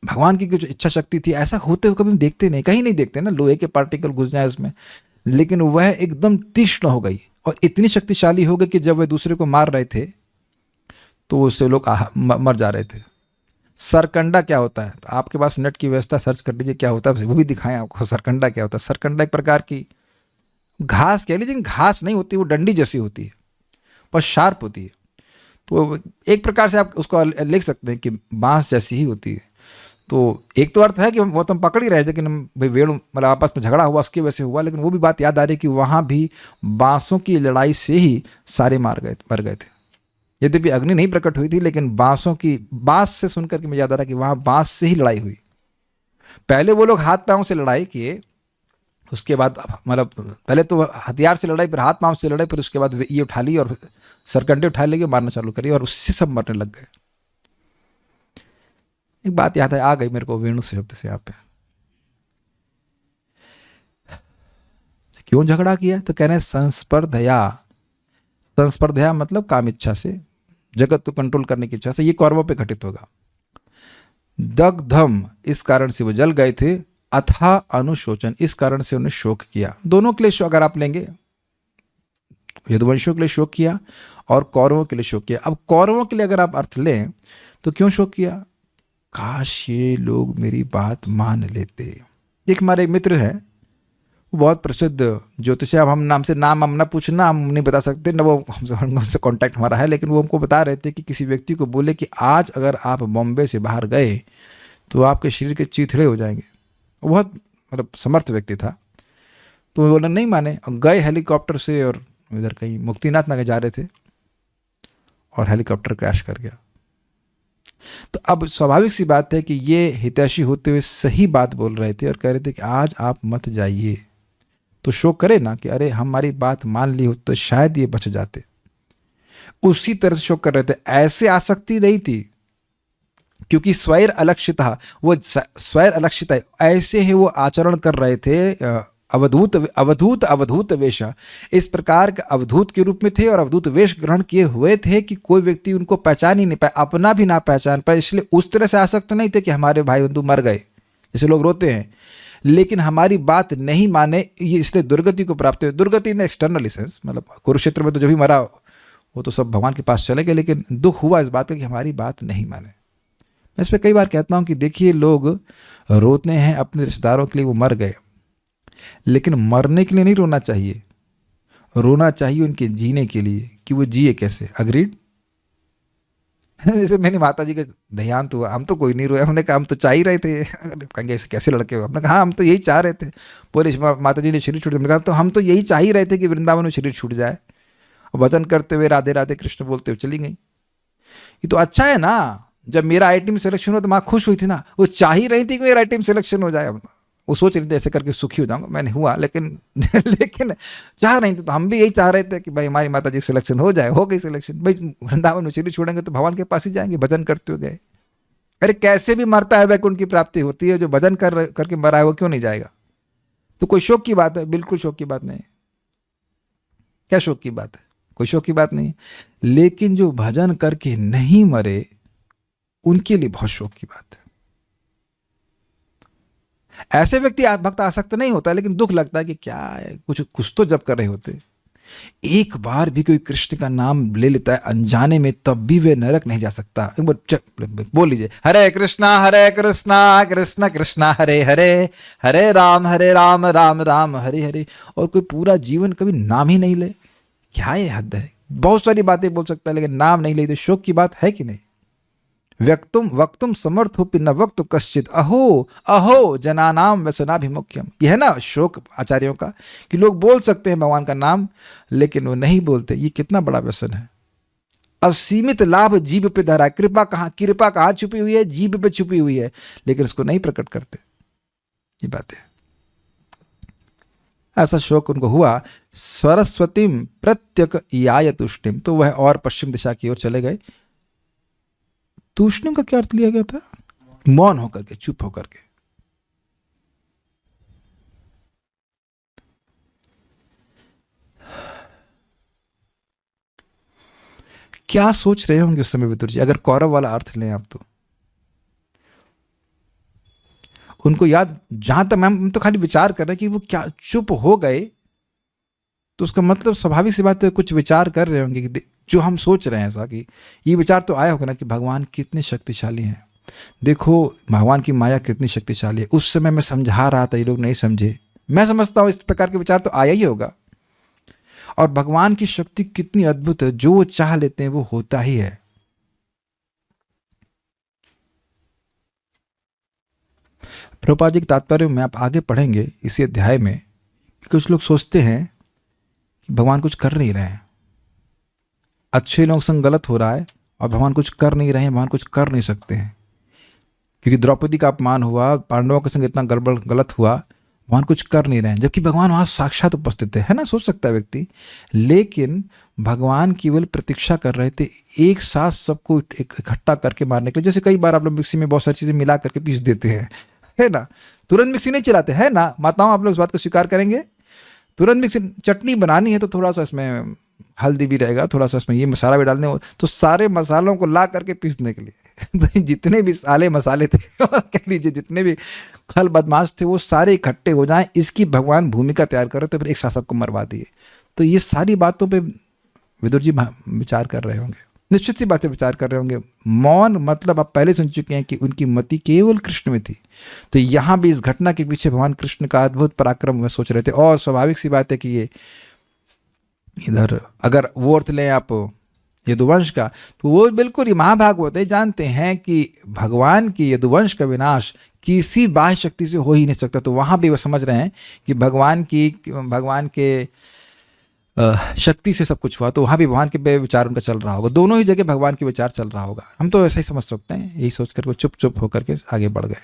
भगवान की कुछ इच्छा शक्ति थी, ऐसा होते हुए कभी देखते नहीं, कहीं नहीं देखते ना लोहे के पार्टिकल घुस जाए इसमें। लेकिन वह एकदम तीक्ष्ण हो गई और इतनी शक्तिशाली हो गई कि जब वह दूसरे को मार रहे थे तो उससे लोग मर जा रहे थे। सरकंडा क्या होता है, तो आपके पास नेट की व्यवस्था, सर्च कर लीजिए क्या होता है, वो भी दिखाएं आपको सरकंडा क्या होता है। सरकंडा एक प्रकार की घास कह लीजिए, घास नहीं होती, वो डंडी जैसी होती है पर शार्प होती है। तो एक प्रकार से आप उसको लिख सकते हैं कि बांस जैसी ही होती है। तो एक तो अर्थ है कि वो तो हम पकड़ ही रहे थे कि भाई वेणु मतलब आपस में झगड़ा हुआ उसकी वजह से हुआ, लेकिन वो भी बात याद आ रही कि वहाँ भी बांसों की लड़ाई से ही सारे मर गए थे। यद्यपि अग्नि नहीं प्रकट हुई थी, लेकिन बांस से सुनकर के मुझे याद आ रहा कि वहाँ बांस से ही लड़ाई हुई। पहले वो लोग हाथ पाँव से लड़ाई किए, उसके बाद मतलब पहले तो हथियार से लड़ाई, फिर हाथ पाँव से लड़ाई, फिर उसके बाद ये उठा ली और सरकंडे उठा लेके मारना चालू करी और उससे सब मरने लग गए। एक बात याद है आ गई मेरे को वेणु से शब्द से, यहाँ पे क्यों झगड़ा किया, तो कह रहे हैं संस्पर्धया। संस्पर्धया मतलब काम इच्छा से, जगत को कंट्रोल करने की इच्छा से। ये कौरवों पे घटित होगा। दग्धम, इस कारण से वो जल गए थे। अथा अनुशोचन, इस कारण से उन्हें शोक किया। दोनों के लिए अगर आप लेंगे, यदुवंशियों के लिए शोक किया और कौरवों के लिए शोक किया। अब कौरवों के लिए अगर आप अर्थ लें तो क्यों शोक किया, काश ये लोग मेरी बात मान लेते। एक हमारे मित्र है, वो बहुत प्रसिद्ध ज्योतिष है। अब हम नाम से नाम हम ना पूछना, हम नहीं बता सकते ना, वो हमसे कांटेक्ट हमारा है, लेकिन वो हमको बता रहे थे कि किसी व्यक्ति को बोले कि आज अगर आप बॉम्बे से बाहर गए तो आपके शरीर के चीथड़े हो जाएंगे। वो बहुत मतलब समर्थ व्यक्ति था। तो वो बोले नहीं माने, गए हेलीकॉप्टर से और इधर कहीं मुक्तिनाथ नगर जा रहे थे और हेलीकॉप्टर क्रैश कर गया। तो अब स्वाभाविक सी बात है कि ये हितैषी होते हुए सही बात बोल रहे थे और कह रहे थे कि आज आप मत जाइए। तो शोक करे ना कि अरे हमारी बात मान ली हो तो शायद ये बच जाते। उसी तरह से शोक कर रहे थे। ऐसे आसक्ति नहीं थी क्योंकि स्वैर अलक्षिता, वो स्वैर अलक्षित है, ऐसे ही वो आचरण कर रहे थे। अवधूत वेश, इस प्रकार के अवधूत के रूप में थे और अवधूत वेश ग्रहण किए हुए थे कि कोई व्यक्ति उनको पहचान ही नहीं पाए, अपना भी ना पहचान पाए। इसलिए उस तरह से आसक्त नहीं थे कि हमारे भाई बंधु मर गए जैसे लोग रोते हैं, लेकिन हमारी बात नहीं माने, ये इसलिए दुर्गति को प्राप्त हुए। दुर्गति इन एक्सटर्नल सेंस, मतलब कुरुक्षेत्र में तो जो भी मरा वो तो सब भगवान के पास चले गए, लेकिन दुख हुआ इस बात का कि हमारी बात नहीं माने। मैं इस पर कई बार कहता हूँ कि देखिए लोग रोते हैं अपने रिश्तेदारों के लिए, वो मर गए, लेकिन मरने के लिए नहीं रोना चाहिए, रोना चाहिए उनके जीने के लिए कि वो जिए कैसे। अग्रीड। जैसे मेरी माता जी का देहांत हुआ, हम तो कोई नहीं रोया, हमने कहा हम तो चाह ही रहे थे। कहेंगे ऐसे कैसे लड़के हो, हमने कहा हाँ हम तो यही चाह रहे थे। बोले माता जी ने शरीर छूट, हमने कहा तो हम तो यही चाह ही रहे थे कि वृंदावन में शरीर छूट जाए। और वचन करते हुए राधे राधे कृष्ण बोलते हुए चली गई। ये तो अच्छा है ना, जब मेरा आईटी में सिलेक्शन हुआ तो माँ खुश हुई थी ना, वो चाह ही रही थी कि मेरा आईटी में सिलेक्शन हो जाए। वो सोच रही थी ऐसे करके सुखी हो जाऊंगा, मैंने हुआ, लेकिन लेकिन चाह रही थी, तो हम भी यही चाह रहे थे कि भाई हमारी माता जी सिलेक्शन हो जाए। हो गई सिलेक्शन, भाई वृंदावन में चली छोड़ेंगे तो भगवान के पास ही जाएंगे, भजन करते हुए गए। अरे कैसे भी मरता है वैकुंठ की प्राप्ति होती है, जो भजन करके मरा है वो क्यों नहीं जाएगा? तो कोई शोक की बात है? बिल्कुल शोक की बात नहीं। क्या शोक की बात है? कोई शोक की बात नहीं। लेकिन जो भजन करके नहीं मरे उनके लिए बहुत शोक की बात है। ऐसे व्यक्ति भक्त आसक्त नहीं होता, लेकिन दुख लगता है कि क्या है, कुछ तो जब कर रहे होते। एक बार भी कोई कृष्ण का नाम ले लेता है अनजाने में, तब भी वे नरक नहीं जा सकता। एक बार बोल लीजिए, हरे कृष्णा कृष्ण कृष्णा हरे हरे, हरे राम राम राम हरे हरे, और कोई पूरा जीवन कभी नाम ही नहीं ले। क्या ये हद है? बहुत सारी बातें बोल सकता है लेकिन नाम नहीं ले, तो शोक की बात है कि नहीं? वक्तुम समर्थोपि न वक्त कश्चित अहो अहो जनानाम व्यसनाभिमुख्यम। यह है ना शोक आचार्यों का, कि लोग बोल सकते हैं भगवान का नाम लेकिन वो नहीं बोलते। ये कितना बड़ा व्यसन है। अब सीमित लाभ जीभ पे धरा, कृपा कहाँ छुपी हुई है? जीभ पे छुपी हुई है, लेकिन उसको नहीं प्रकट करते। ये बात है। ऐसा शोक उनको हुआ। सरस्वतीम प्रत्यक याय तुष्टिम, तो वह और पश्चिम दिशा की ओर चले गए। तूष्णिम का क्या अर्थ लिया गया था? मौन होकर के, चुप होकर के। क्या सोच रहे होंगे उस समय विदुर जी, अगर कौरव वाला अर्थ लें आप तो? उनको याद, जहां तक हम तो खाली विचार कर रहे हैं कि वो क्या चुप हो गए, तो उसका मतलब स्वाभाविक सी बात है कुछ विचार कर रहे होंगे कि जो हम सोच रहे हैं ऐसा, कि ये विचार तो आया होगा ना कि भगवान कितने शक्तिशाली हैं, देखो भगवान की माया कितनी शक्तिशाली है। उस समय मैं समझा रहा था, ये लोग नहीं समझे। मैं समझता हूँ इस प्रकार के विचार तो आया ही होगा। और भगवान की शक्ति कितनी अद्भुत है, जो वो चाह लेते हैं वो होता ही है। प्रभुपाद जी के तात्पर्य में आप आगे पढ़ेंगे इसी अध्याय में कि कुछ लोग सोचते हैं कि भगवान कुछ कर नहीं रहे हैं, अच्छे लोग संग गलत हो रहा है, और भगवान कुछ कर नहीं रहे हैं, भगवान कुछ कर नहीं सकते हैं। क्योंकि द्रौपदी का अपमान हुआ, पांडवों के संग इतना गड़बड़ गलत हुआ, भगवान कुछ कर नहीं रहे हैं, जबकि भगवान वहाँ साक्षात उपस्थित है ना? सोच सकता है व्यक्ति। लेकिन भगवान केवल प्रतीक्षा कर रहे थे एक साथ सबको इकट्ठा करके मारने के लिए। जैसे कई बार आप लोग मिक्सी में बहुत सारी चीज़ें मिला करके पीस देते हैं, है ना? तुरंत मिक्सी नहीं चलाते, है ना माताओं? आप लोग इस बात को स्वीकार करेंगे। तुरंत मिक्सी, चटनी बनानी है तो थोड़ा सा इसमें हल्दी भी रहेगा, थोड़ा सा इसमें ये मसाला भी डालने हो, तो सारे मसालों को ला करके पीसने के लिए तो जितने भी साले मसाले थे कह लीजिए जितने भी खल बदमाश थे, वो सारे इकट्ठे हो जाएं, इसकी भगवान भूमिका तैयार कर रहे, तो फिर एक साथ सबको मरवा दिए। तो ये सारी बातों पे विदुर जी विचार कर रहे होंगे, निश्चित सी बातें विचार कर रहे होंगे। मौन मतलब आप पहले सुन चुके हैं कि उनकी मति केवल कृष्ण में थी। तो यहाँ भी इस घटना के पीछे भगवान कृष्ण का अद्भुत पराक्रम वह सोच रहे थे। और स्वाभाविक सी बात है कि ये इधर अगर वो अर्थ लें आप यदुवंश का, तो वो बिल्कुल, ये महाभागवत जानते हैं कि भगवान की यदुवंश का विनाश किसी बाह्य शक्ति से हो ही नहीं सकता। तो वहाँ भी वो समझ रहे हैं कि भगवान के शक्ति से सब कुछ हुआ, तो वहाँ भी भगवान के विचार उनका चल रहा होगा। दोनों ही जगह भगवान के विचार चल रहा होगा। हम तो ऐसा ही समझ सकते हैं। यही सोच कर वो चुप होकर के आगे बढ़ गए।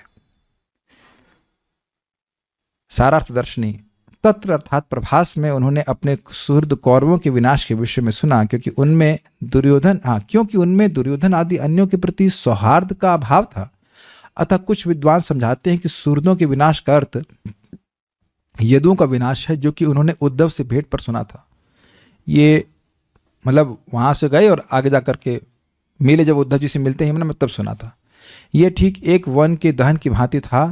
सारार्थ दर्शनी तत्र अर्थात प्रभास में उन्होंने अपने सुहृद कौरवों के विनाश के विषय में सुना, क्योंकि उनमें दुर्योधन आदि अन्यों के प्रति सौहार्द का अभाव था। अतः कुछ विद्वान समझाते हैं कि सुहृदों के विनाश का अर्थ यदुओं का विनाश है, जो कि उन्होंने उद्धव से भेंट पर सुना था। ये मतलब वहाँ से गए और आगे जा कर के मिले, जब उद्धव जी से मिलते हैं मैं तब सुना था। ये ठीक एक वन के दहन की भांति था,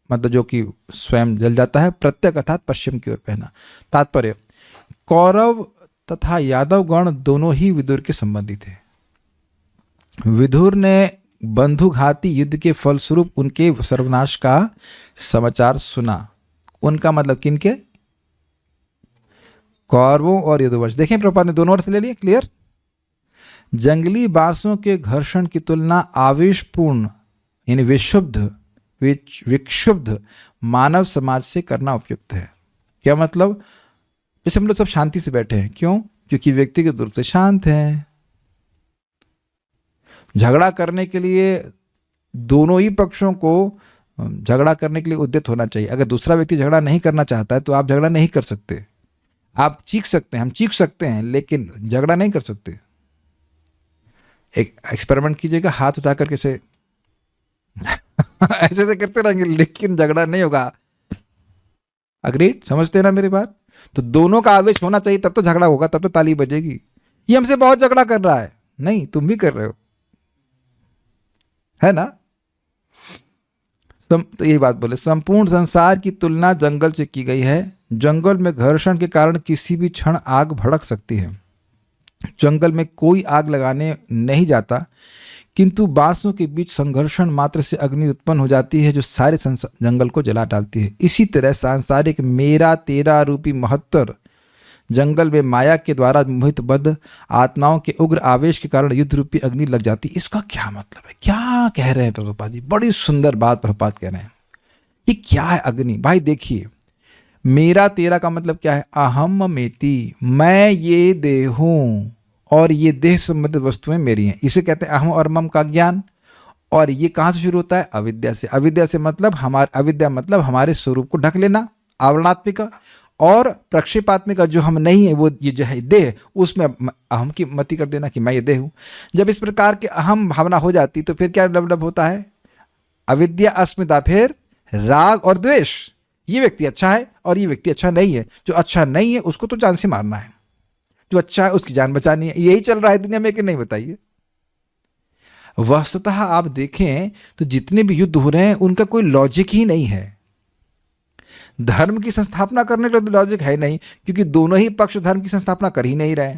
मतलब जो कि स्वयं जल जाता है, प्रत्यक अर्थात पश्चिम की ओर पहना। तात्पर्य, कौरव तथा यादव गण दोनों ही विदुर के संबंधी थे। विदुर ने बंधुघाती युद्ध के फलस्वरूप उनके सर्वनाश का समाचार सुना। उनका मतलब किनके? कौरवों और यदुवंश। देखें प्रभुपाद ने दोनों अर्थ ले लिए, क्लियर। जंगली बांसों के घर्षण की तुलना आवेशपूर्ण यानी विक्षुब्ध मानव समाज से करना उपयुक्त है। क्या मतलब? जैसे हम लोग सब शांति से बैठे हैं, क्यों? क्योंकि व्यक्तिगत रूप से शांत हैं। झगड़ा करने के लिए दोनों ही पक्षों को झगड़ा करने के लिए उद्यत होना चाहिए। अगर दूसरा व्यक्ति झगड़ा नहीं करना चाहता है तो आप झगड़ा नहीं कर सकते। आप चीख सकते हैं, हम चीख सकते हैं, लेकिन झगड़ा नहीं कर सकते। एक एक्सपेरिमेंट कीजिएगा, हाथ उठा करके से ऐसे ऐसे करते रहेंगे, लेकिन झगड़ा नहीं होगा। अग्रीड? समझते हैं ना मेरी बात? तो दोनों का आवेश होना चाहिए, तब तो झगड़ा होगा, तब तो ताली बजेगी। ये हमसे बहुत झगड़ा कर रहा है, नहीं तुम भी कर रहे हो, है ना? तो यही बात बोले, संपूर्ण संसार की तुलना जंगल से की गई है। जंगल में घर्षण के कारण किसी भी क्षण आग भड़क सकती है। जंगल में कोई आग लगाने नहीं जाता, किंतु बांसों के बीच संघर्षण मात्र से अग्नि उत्पन्न हो जाती है जो सारे जंगल को जला डालती है। इसी तरह सांसारिक मेरा तेरा रूपी महत्तर जंगल में माया के द्वारा मोहित बद्ध आत्माओं के उग्र आवेश के कारण युद्ध रूपी अग्नि लग जाती। इसका क्या मतलब है? क्या कह रहे हैं प्रभुपाद जी? बड़ी सुंदर बात प्रभुपाद कह रहे हैं। ये क्या है अग्नि? भाई देखिए, मेरा तेरा का मतलब क्या है? अहम मेति, मैं ये देह हूं और ये देह संबंधित वस्तुएं मेरी हैं। इसे कहते हैं अहम और मम का ज्ञान। और ये कहाँ से शुरू होता है? अविद्या से। अविद्या से मतलब अविद्या मतलब हमारे स्वरूप को ढक लेना, आवरणात्मिका, और प्रक्षेपात्मिका जो हम नहीं है, वो ये जो है देह, उसमें अहम की मति कर देना कि मैं ये देह हूँ। जब इस प्रकार के अहम भावना हो जाती तो फिर क्या डेवलप होता है? अविद्या, अस्मिता, फिर राग और द्वेष। ये व्यक्ति अच्छा है और ये व्यक्ति अच्छा नहीं है। जो अच्छा नहीं है उसको तो जान से मारना है, जो अच्छा है उसकी जान बचानी है। यही चल रहा है दुनिया में कि नहीं, बताइए? वस्तुतः आप देखें तो जितने भी युद्ध हो रहे हैं उनका कोई लॉजिक ही नहीं है। धर्म की संस्थापना करने का तो लॉजिक है नहीं, क्योंकि दोनों ही पक्ष धर्म की संस्थापना कर ही नहीं रहे।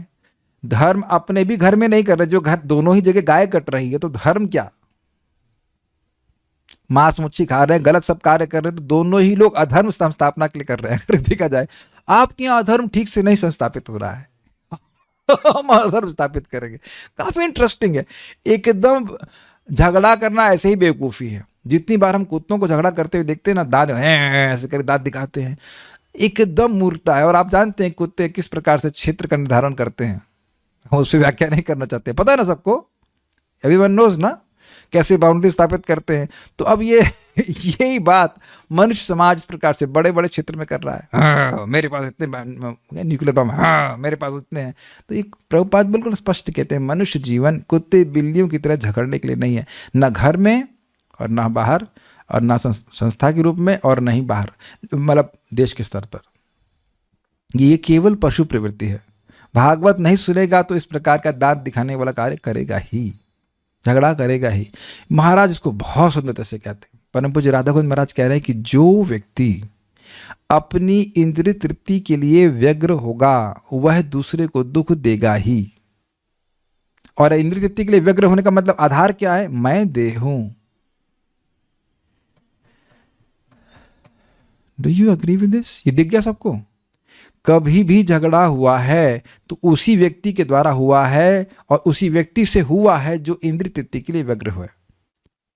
धर्म अपने भी घर में नहीं कर रहे, जो घर दोनों ही जगह गाय कट रही है, तो धर्म क्या? मांस मच्छी खा रहे हैं, गलत सब कार्य कर रहे हैं, तो दोनों ही लोग अधर्म संस्थापना के लिए कर रहे हैं। अगर देखा जाए आपके यहाँ अधर्म ठीक से नहीं संस्थापित हो रहा है, हम अधर्म स्थापित करेंगे। काफी इंटरेस्टिंग है। एकदम झगड़ा करना ऐसे ही बेवकूफ़ी है। जितनी बार हम कुत्तों को झगड़ा करते हुए देखते हैं ना, दांत ऐसे करके दांत दिखाते हैं, एकदम मूर्खता है। और आप जानते हैं कुत्ते किस प्रकार से क्षेत्र का निर्धारण करते हैं, हम उस पर व्याख्या नहीं करना चाहते, पता है ना सबको, एवरीवन नोज ना, कैसे बाउंड्री स्थापित करते हैं। तो अब ये यही बात मनुष्य समाज इस प्रकार से बड़े बड़े क्षेत्र में कर रहा है। हाँ, मेरे पास इतने न्यूक्लियर बम, हाँ मेरे पास इतने हैं। तो एक प्रभुपाद बिल्कुल स्पष्ट कहते हैं, मनुष्य जीवन कुत्ते बिल्लियों की तरह झगड़ने के लिए नहीं है, न घर में और न बाहर, और न संस्था के रूप में, और न ही बाहर, मतलब देश के स्तर पर। ये केवल पशु प्रवृत्ति है। भागवत नहीं सुनेगा तो इस प्रकार का दांत दिखाने वाला कार्य करेगा ही, झगड़ा करेगा ही। महाराज इसको बहुत सुंदरता से कहते हैं। परम पूज्य राधा गोविंद महाराज कह रहे हैं कि जो व्यक्ति अपनी इंद्रिय तृप्ति के लिए व्यग्र होगा वह दूसरे को दुख देगा ही। और इंद्रिय तृप्ति के लिए व्यग्र होने का मतलब आधार क्या है? मैं देह हूं। Do you agree with this? ये दिख गया सबको? कभी भी झगड़ा हुआ है तो उसी व्यक्ति के द्वारा हुआ है, और उसी व्यक्ति से हुआ है जो इंद्रिय तृप्ति के लिए व्यग्र हुआ है।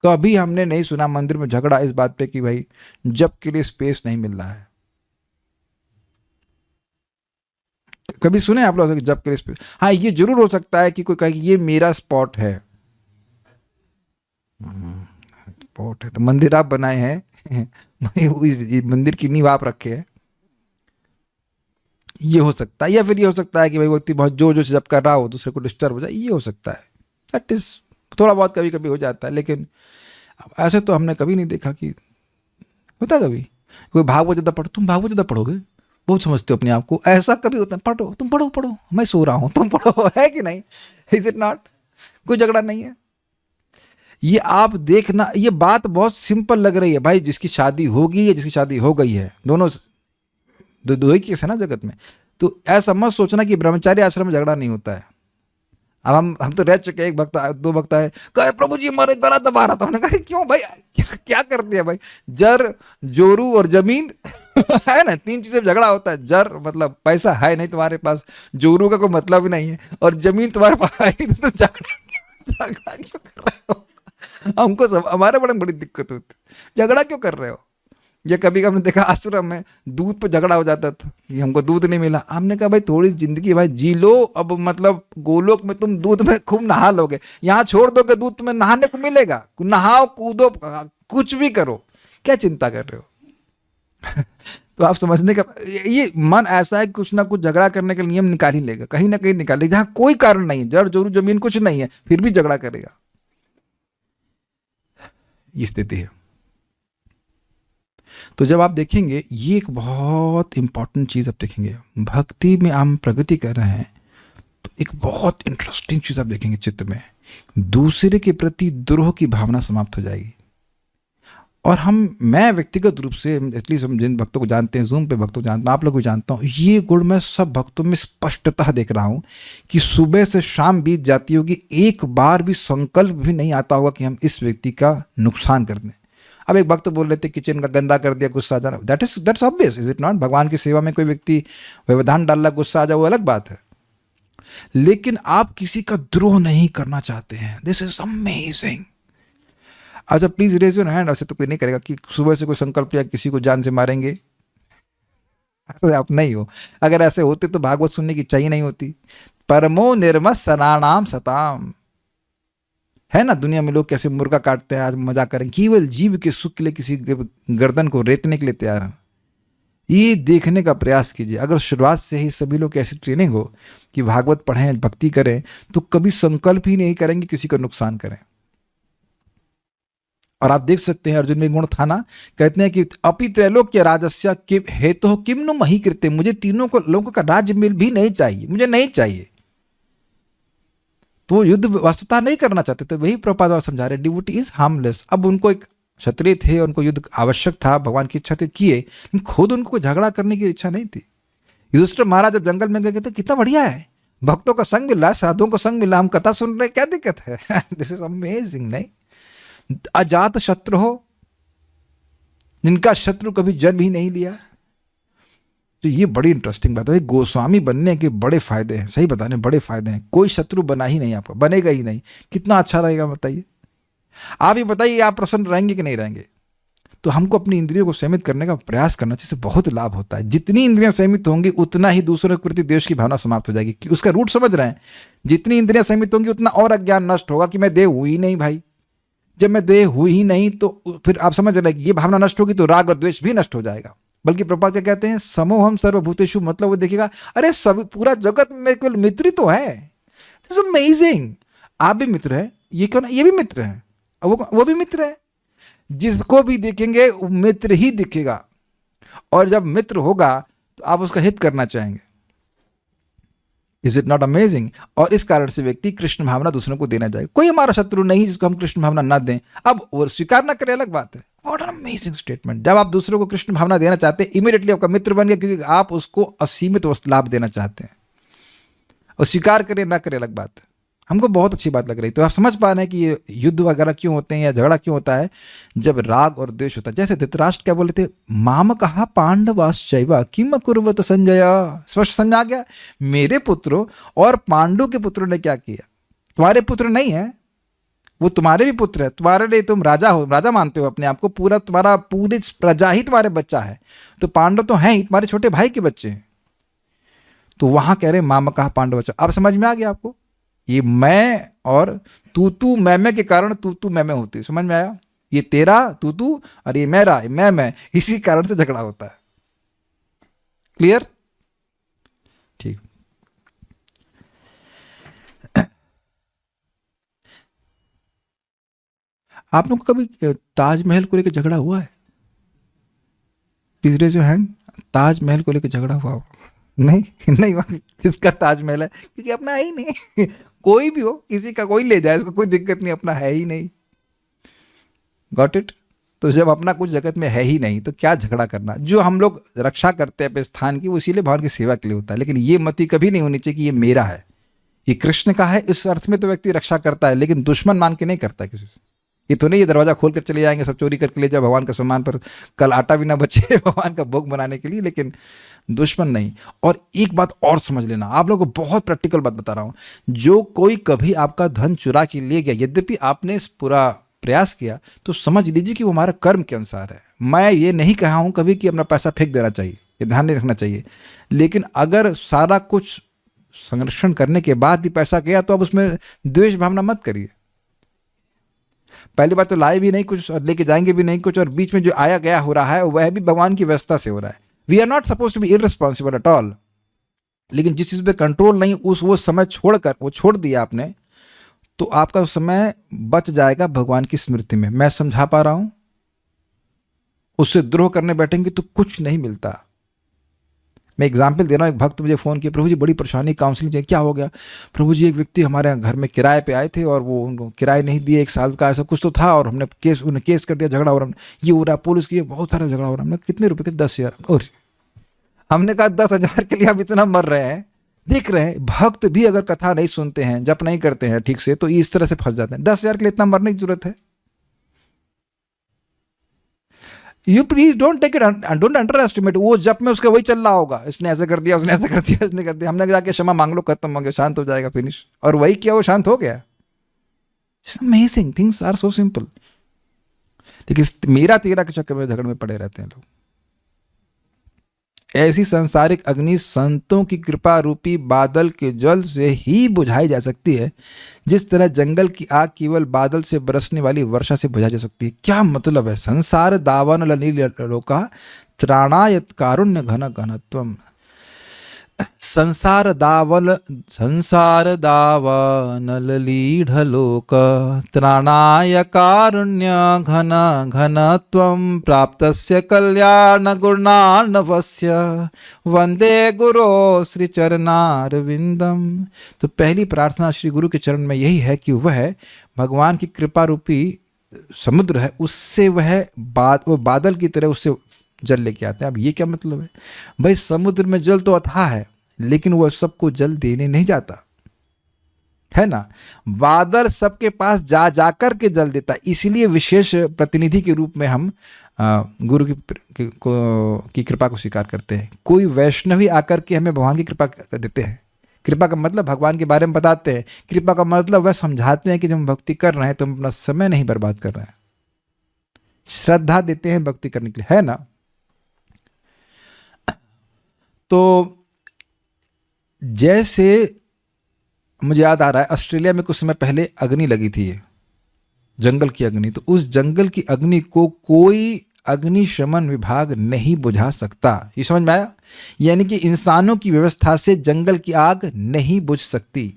कभी हमने नहीं सुना मंदिर में झगड़ा इस बात पे कि भाई जप के लिए स्पेस नहीं मिल रहा है। कभी सुने आप लोग जप के लिए स्पेस? हाँ, ये जरूर हो सकता है कि कोई कहे कि ये मेरा स्पॉट है। स्पॉट है तो मंदिर आप बनाए हैं, मंदिर की नींव आप रखे हैं, ये हो सकता है। या फिर ये हो सकता है कि भाई व्यक्ति बहुत जोर से जब कर रहा हो, दूसरे को डिस्टर्ब हो जाए, ये हो सकता है। दैट इज थोड़ा बहुत कभी कभी हो जाता है, लेकिन ऐसे तो हमने कभी नहीं देखा कि होता। कभी कोई भागवत ज़्यादा पढ़ो, तुम भागवत ज़्यादा पढ़ोगे, बहुत समझते हो अपने आप को, ऐसा कभी होता है? पढ़ो, तुम पढ़ो पढ़ो, मैं सो रहा हूँ, तुम पढ़ो, है कि नहीं? Is it not? कोई झगड़ा नहीं है। ये आप देखना, ये बात बहुत सिंपल लग रही है भाई, जिसकी शादी होगी या जिसकी शादी हो गई है, दोनों दो ही केस है ना जगत में। तो ऐसा मत सोचना कि ब्रह्मचारी आश्रम में झगड़ा नहीं होता है। अब हम तो रह चुके, एक भक्त दो भक्त है, कहे प्रभु जी हमारे गला दबा रहा था। हमने कहा क्यों भाई, क्या कर दिया भाई? जर, जोरू और जमीन है ना, तीन चीजें झगड़ा होता है। जर मतलब पैसा है नहीं तुम्हारे पास, जोरू का कोई मतलब ही नहीं है, और जमीन तुम्हारे पास है नहीं, तो तुम झगड़ा क्यों कर रहे हो? हमको सब हमारे बड़े बड़ी दिक्कत होती है, झगड़ा क्यों कर रहे हो? या कभी हमने देखा आश्रम में दूध पर झगड़ा हो जाता था कि हमको दूध नहीं मिला। हमने कहा भाई थोड़ी जिंदगी भाई जी लो, अब मतलब गोलोक में तुम दूध में खूब नहा लोगे, यहाँ छोड़ दोगे दूध तुम्हें नहाने को मिलेगा, नहाओ कूदो कुछ भी करो, क्या चिंता कर रहे हो। तो आप समझने का ये मन ऐसा है कि कुछ ना कुछ झगड़ा करने का नियम निकाल ही लेगा, कहीं ना कहीं निकाल लेगा, जहाँ कोई कारण नहीं है, जड़ जोरू जमीन कुछ नहीं है, फिर भी झगड़ा करेगा। ये स्थिति है। तो जब आप देखेंगे, ये एक बहुत इंपॉर्टेंट चीज़ आप देखेंगे, भक्ति में हम प्रगति कर रहे हैं तो एक बहुत इंटरेस्टिंग चीज़ आप देखेंगे चित्त में, दूसरे के प्रति द्रोह की भावना समाप्त हो जाएगी। और मैं व्यक्तिगत रूप से एटलीस्ट हम जिन भक्तों को जानते हैं, जूम पे भक्तों को जानता हूँ, आप लोग को जानता हूँ, ये गुण मैं सब भक्तों में स्पष्टतः देख रहा हूँ कि सुबह से शाम बीत जाती होगी, एक बार भी संकल्प भी नहीं आता होगा कि हम इस व्यक्ति का नुकसान कर दें। अब एक भक्त बोल रहे थे किचन का गंदा कर दिया, गुस्सा आ जाना, that's obvious, is it not. भगवान की सेवा में कोई व्यक्ति व्यवधान डाल, गुस्सा आ जाए, वो अलग बात है। लेकिन आप किसी का द्रोह नहीं करना चाहते हैं, दिस इज अमेजिंग। अच्छा प्लीज रेज योर हैंड। ऐसे तो कोई नहीं करेगा कि सुबह से कोई संकल्प या किसी को जान से मारेंगे, ऐसे आप नहीं हो। अगर ऐसे होते तो भागवत सुनने की इच्छा ही नहीं होती। परमो निर्मस सनानाम सताम, है ना, दुनिया में लोग कैसे मुर्गा काटते हैं, आज मजा करें, केवल जीव के सुख के लिए किसी गर्दन को रेतने के लिए तैयार हैं। ये देखने का प्रयास कीजिए। अगर शुरुआत से ही सभी लोग ऐसी ट्रेनिंग हो कि भागवत पढ़ें, भक्ति करें, तो कभी संकल्प ही नहीं करेंगे किसी का नुकसान करें। और आप देख सकते हैं अर्जुन में गुण था ना, कहते हैं कि अपि त्रैलोक्य राजस्य हेतु किम नु मही कृत्य, मुझे तीनों को लोगों का राज्य मिल भी नहीं चाहिए, मुझे नहीं चाहिए। तो युद्ध वस्तुतः नहीं करना चाहते थे, वही प्रभुपाद समझा रहे, डिवोटी इज हार्मलेस। अब उनको एक क्षत्रिय थे, उनको युद्ध आवश्यक था, भगवान की इच्छा थी, किए, लेकिन खुद उनको कोई झगड़ा करने की इच्छा नहीं थी। युधिष्ठिर महाराज जब जंगल में गए, कहते कितना बढ़िया है, भक्तों का संग मिला, साधुओं का संग मिला, हम कथा सुन रहे, क्या दिक्कत है। This is amazing. नहीं, अजात शत्रु हो, जिनका शत्रु कभी जन्म ही नहीं लिया, तो ये बड़ी इंटरेस्टिंग बात है। गोस्वामी बनने के बड़े फायदे हैं, सही बताने बड़े फायदे हैं। कोई शत्रु बना ही नहीं, आपका बनेगा ही नहीं, कितना अच्छा रहेगा बताइए। आप ही बताइए, आप प्रसन्न रहेंगे कि नहीं रहेंगे। तो हमको अपनी इंद्रियों को सीमित करने का प्रयास करना चाहिए, इससे बहुत लाभ होता है। जितनी इंद्रियां सीमित होंगी उतना ही दूसरों के प्रति द्वेष की भावना समाप्त हो जाएगी। कि उसका रूट समझ रहे हैं, जितनी इंद्रियां सीमित होंगी उतना और अज्ञान नष्ट होगा कि मैं देह हुई नहीं भाई। जब मैं देह हुई ही नहीं तो फिर आप समझ रहे हैं कि ये भावना नष्ट होगी तो राग और द्वेष भी नष्ट हो जाएगा। बल्कि प्रभुपाद क्या कहते हैं, समोहम सर्वभूतेषु, मतलब वो देखिएगा, अरे सब पूरा जगत में केवल मित्र ही तो है। This is amazing. आप भी मित्र है, ये क्यों ना, ये भी मित्र है, वो भी मित्र है। जिसको भी देखेंगे वो मित्र ही दिखेगा, और जब मित्र होगा तो आप उसका हित करना चाहेंगे। Is it not amazing. और इस कारण से व्यक्ति कृष्ण भावना दूसरों को देना चाहिए। कोई हमारा शत्रु नहीं जिसको हम कृष्ण भावना ना दें। अब वो स्वीकार ना करें अलग बात है। What an amazing statement. जब आप दूसरों को कृष्ण भावना देना चाहते हैं, इमीडिएटली आपका मित्र बन गया, क्योंकि आप उसको असीमित लाभ देना चाहते हैं। और स्वीकार करें ना करें अलग बात है। हमको बहुत अच्छी बात लग रही। तो आप समझ पा रहे हैं कि ये युद्ध वगैरह क्यों होते हैं या झगड़ा क्यों होता है, जब राग और द्वेष होता है। जैसे धृतराष्ट्र क्या बोले थे, माम कहा पांडवाश्चैव किम कुर्वत संजय। स्पष्ट समझ आ गया, मेरे पुत्रों और पांडु के पुत्रों ने क्या किया। तुम्हारे पुत्र नहीं है, वो तुम्हारे भी पुत्र है। तुम्हारे लिए तुम राजा हो, राजा मानते हो अपने आप को, पूरा तुम्हारा पूरी प्रजा ही तुम्हारे बच्चा है। तो पांडव तो हैं ही, तुम्हारे छोटे भाई के बच्चे हैं। तो वहां कह रहे माम कहा पांडव। अब समझ में आ गया आपको, ये मैं और तू मैं के कारण तू मैं होती है। समझ में आया, ये तेरा तू और ये मेरा मैं, इसी कारण से झगड़ा होता है। क्लियर, ठीक। आप लोग को कभी ताजमहल को लेकर झगड़ा हुआ है? Please raise your hand. Taj Mahal को लेकर झगड़ा हुआ? नहीं हुआ। किसका ताजमहल है? क्योंकि अपना है ही नहीं। कोई भी हो, किसी का कोई ले जाए, उसको कोई दिक्कत नहीं, अपना है ही नहीं। Got it. तो जब अपना कुछ जगत में है ही नहीं तो क्या झगड़ा करना। जो हम लोग रक्षा करते हैं अपने स्थान की, वो इसीलिए भगवान की सेवा के लिए होता है। लेकिन ये मति कभी नहीं होनी चाहिए कि ये मेरा है, ये कृष्ण का है। इस अर्थ में तो व्यक्ति रक्षा करता है, लेकिन दुश्मन मान के नहीं करता किसी से। ये तो नहीं ये दरवाजा खोल कर चले जाएंगे, सब चोरी करके ले जाए भगवान का सम्मान पर, कल आटा भी ना बचे भगवान का भोग बनाने के लिए, लेकिन दुश्मन नहीं। और एक बात और समझ लेना, आप लोगों को बहुत प्रैक्टिकल बात बता रहा हूं। जो कोई कभी आपका धन चुरा के ले गया, यद्यपि आपने पूरा प्रयास किया तो समझ लीजिए कि वो हमारा कर्म के अनुसार है। मैं ये नहीं कहा हूँ कभी कि अपना पैसा फेंक देना चाहिए, ये ध्यान नहीं रखना चाहिए, लेकिन अगर सारा कुछ संरक्षण करने के बाद भी पैसा गया तो अब उसमें द्वेष भावना मत करिए। पहली बात तो लाए भी नहीं कुछ और लेके जाएंगे भी नहीं कुछ, और बीच में जो आया गया हो रहा है वह भी भगवान की व्यवस्था से हो रहा है। We are not suppose to be irresponsible at all, लेकिन जिस चीज़ पे कंट्रोल नहीं उस वो समय छोड़कर वो छोड़ दिया आपने, तो आपका समय बच जाएगा भगवान की स्मृति में। मैं समझा पा रहा हूं? उससे द्रोह करने बैठेंगे तो कुछ नहीं मिलता। मैं एग्जाम्पल दे रहा हूँ, एक भक्त मुझे फ़ोन किया, प्रभु जी बड़ी परेशानी, काउंसलिंग चाहिए। क्या हो गया? प्रभु जी एक व्यक्ति हमारे घर में किराए पे आए थे और वो उनको किराए नहीं दिए, 1 साल का ऐसा कुछ तो था, और हमने उन्हें केस कर दिया, झगड़ा हो रहा, ये हो रहा, पुलिस की बहुत सारा झगड़ा हो रहा। हमने कितने रुपए के? 10,000। और हमने कहा 10,000 के लिए आप इतना मर रहे हैं? देख रहे हैं भक्त भी अगर कथा नहीं सुनते हैं, जप नहीं करते हैं ठीक से, तो इस तरह से फंस जाते हैं। 10,000 के लिए इतना मरने की जरूरत है? You please don't take it, don't underestimate. वो जप में उसका वही चल रहा होगा, इसने ऐसा कर दिया, उसने ऐसा कर दिया, इसने कर दिया, हमने जाके क्षमा मांग लो, खत्म हो गया, शांत हो जाएगा, फिनिश। और वही किया, वो शांत हो गया। It's amazing, things are so simple. लेकिन मेरा तेरा के चक्कर में झगड़ में पड़े रहते हैं लोग। ऐसी सांसारिक अग्नि संतों की कृपा रूपी बादल के जल से ही बुझाई जा सकती है, जिस तरह जंगल की आग केवल बादल से बरसने वाली वर्षा से बुझाई जा सकती है। क्या मतलब है? संसार दावन लोका त्राणायत कारुण्य घन घनत्वम। संसार दावन लीढ़लोक त्राणाय कारुण्य घन घनत्वं प्राप्तस्य कल्याण गुणार्णवस्य वंदे गुरो श्री चरणारविंदम। तो पहली प्रार्थना श्री गुरु के चरण में यही है कि वह भगवान की कृपा रूपी समुद्र है, उससे वो बादल की तरह उससे जल लेके आते हैं। अब ये क्या मतलब है? भाई समुद्र में जल तो अथाह है, लेकिन वह सबको जल देने नहीं जाता है ना। बादल सबके पास जा जाकर के जल देता है, इसलिए विशेष प्रतिनिधि के रूप में हम गुरु की कृपा को स्वीकार करते हैं। कोई वैष्णवी आकर के हमें भगवान की कृपा देते हैं। कृपा का मतलब भगवान के बारे में बताते हैं। कृपा का मतलब वह समझाते हैं कि जब हम भक्ति कर रहे हैं तो हम अपना समय नहीं बर्बाद कर रहे हैं। श्रद्धा देते हैं भक्ति करने के लिए, है ना। तो जैसे मुझे याद आ रहा है, ऑस्ट्रेलिया में कुछ समय पहले अग्नि लगी थी, ये जंगल की अग्नि। तो उस जंगल की अग्नि को कोई अग्निशमन विभाग नहीं बुझा सकता। ये समझ में आया? यानी कि इंसानों की व्यवस्था से जंगल की आग नहीं बुझ सकती।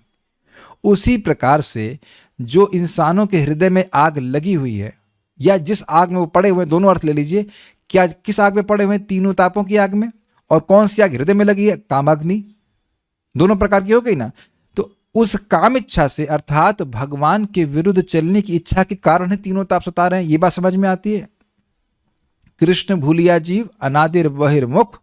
उसी प्रकार से जो इंसानों के हृदय में आग लगी हुई है, या जिस आग में वो पड़े हुए, दोनों अर्थ ले लीजिए। क्या किस आग में पड़े हुए हैं? तीनों तापों की आग में। और कौन सी आग हृदय में लगी है? कामाग्नि। दोनों प्रकार की हो गई ना। तो उस काम इच्छा से, अर्थात भगवान के विरुद्ध चलने की इच्छा के कारण है तीनों ताप सता रहे हैं। ये बात समझ में आती है? कृष्ण भूलिया जीव अनादिर बहिर्मुख,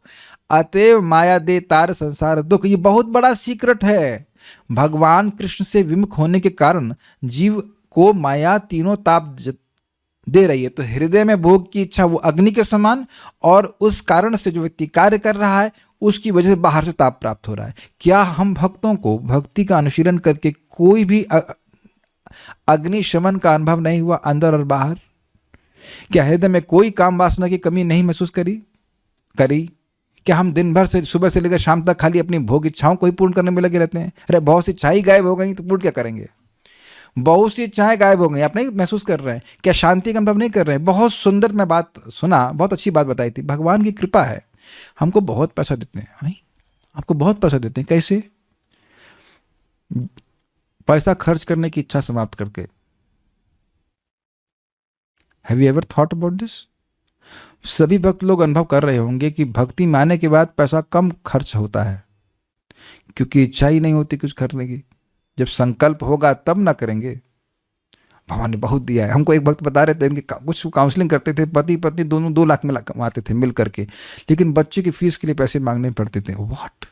अतएव माया दे तार संसार दुख। ये बहुत बड़ा सीक्रेट है। भगवान कृष्ण से विमुख होने के कारण जीव को माया तीनों ताप दे रही है। तो हृदय में भोग की इच्छा वो अग्नि के समान, और उस कारण से जो व्यक्ति कार्य कर रहा है उसकी वजह से बाहर से ताप प्राप्त हो रहा है। क्या हम भक्तों को भक्ति का अनुशीलन करके कोई भी अग्निशमन का अनुभव नहीं हुआ अंदर और बाहर? क्या हृदय में कोई काम वासना की कमी नहीं महसूस करी? क्या हम दिन भर से, सुबह से लेकर शाम तक, खाली अपनी भोग इच्छाओं को ही पूर्ण करने में लगे रहते हैं? अरे बहुत सी इच्छाएं गायब हो गई तो पूर्ण क्या करेंगे? बहुत सी इच्छाएं गायब हो गई, आप नहीं महसूस कर रहे हैं? क्या शांति का अनुभव नहीं कर रहे हैं? बहुत सुंदर मैं बात सुना, बहुत अच्छी बात बताई थी। भगवान की कृपा है, हमको बहुत पैसा देते हैं। आपको बहुत पैसा देते हैं। कैसे? पैसा खर्च करने की इच्छा समाप्त करके। Have you ever thought about this? सभी भक्त लोग अनुभव कर रहे होंगे कि भक्ति में आने के बाद पैसा कम खर्च होता है, क्योंकि इच्छा ही नहीं होती कुछ करने की। जब संकल्प होगा तब ना करेंगे। भगवान ने बहुत दिया है। हमको एक भक्त बता रहे थे, उनकी कुछ काउंसलिंग करते थे, पति पत्नी दोनों 2 लाख में कमाते थे मिल करके, लेकिन बच्चे की फीस के लिए पैसे मांगने पड़ते थे। व्हाट?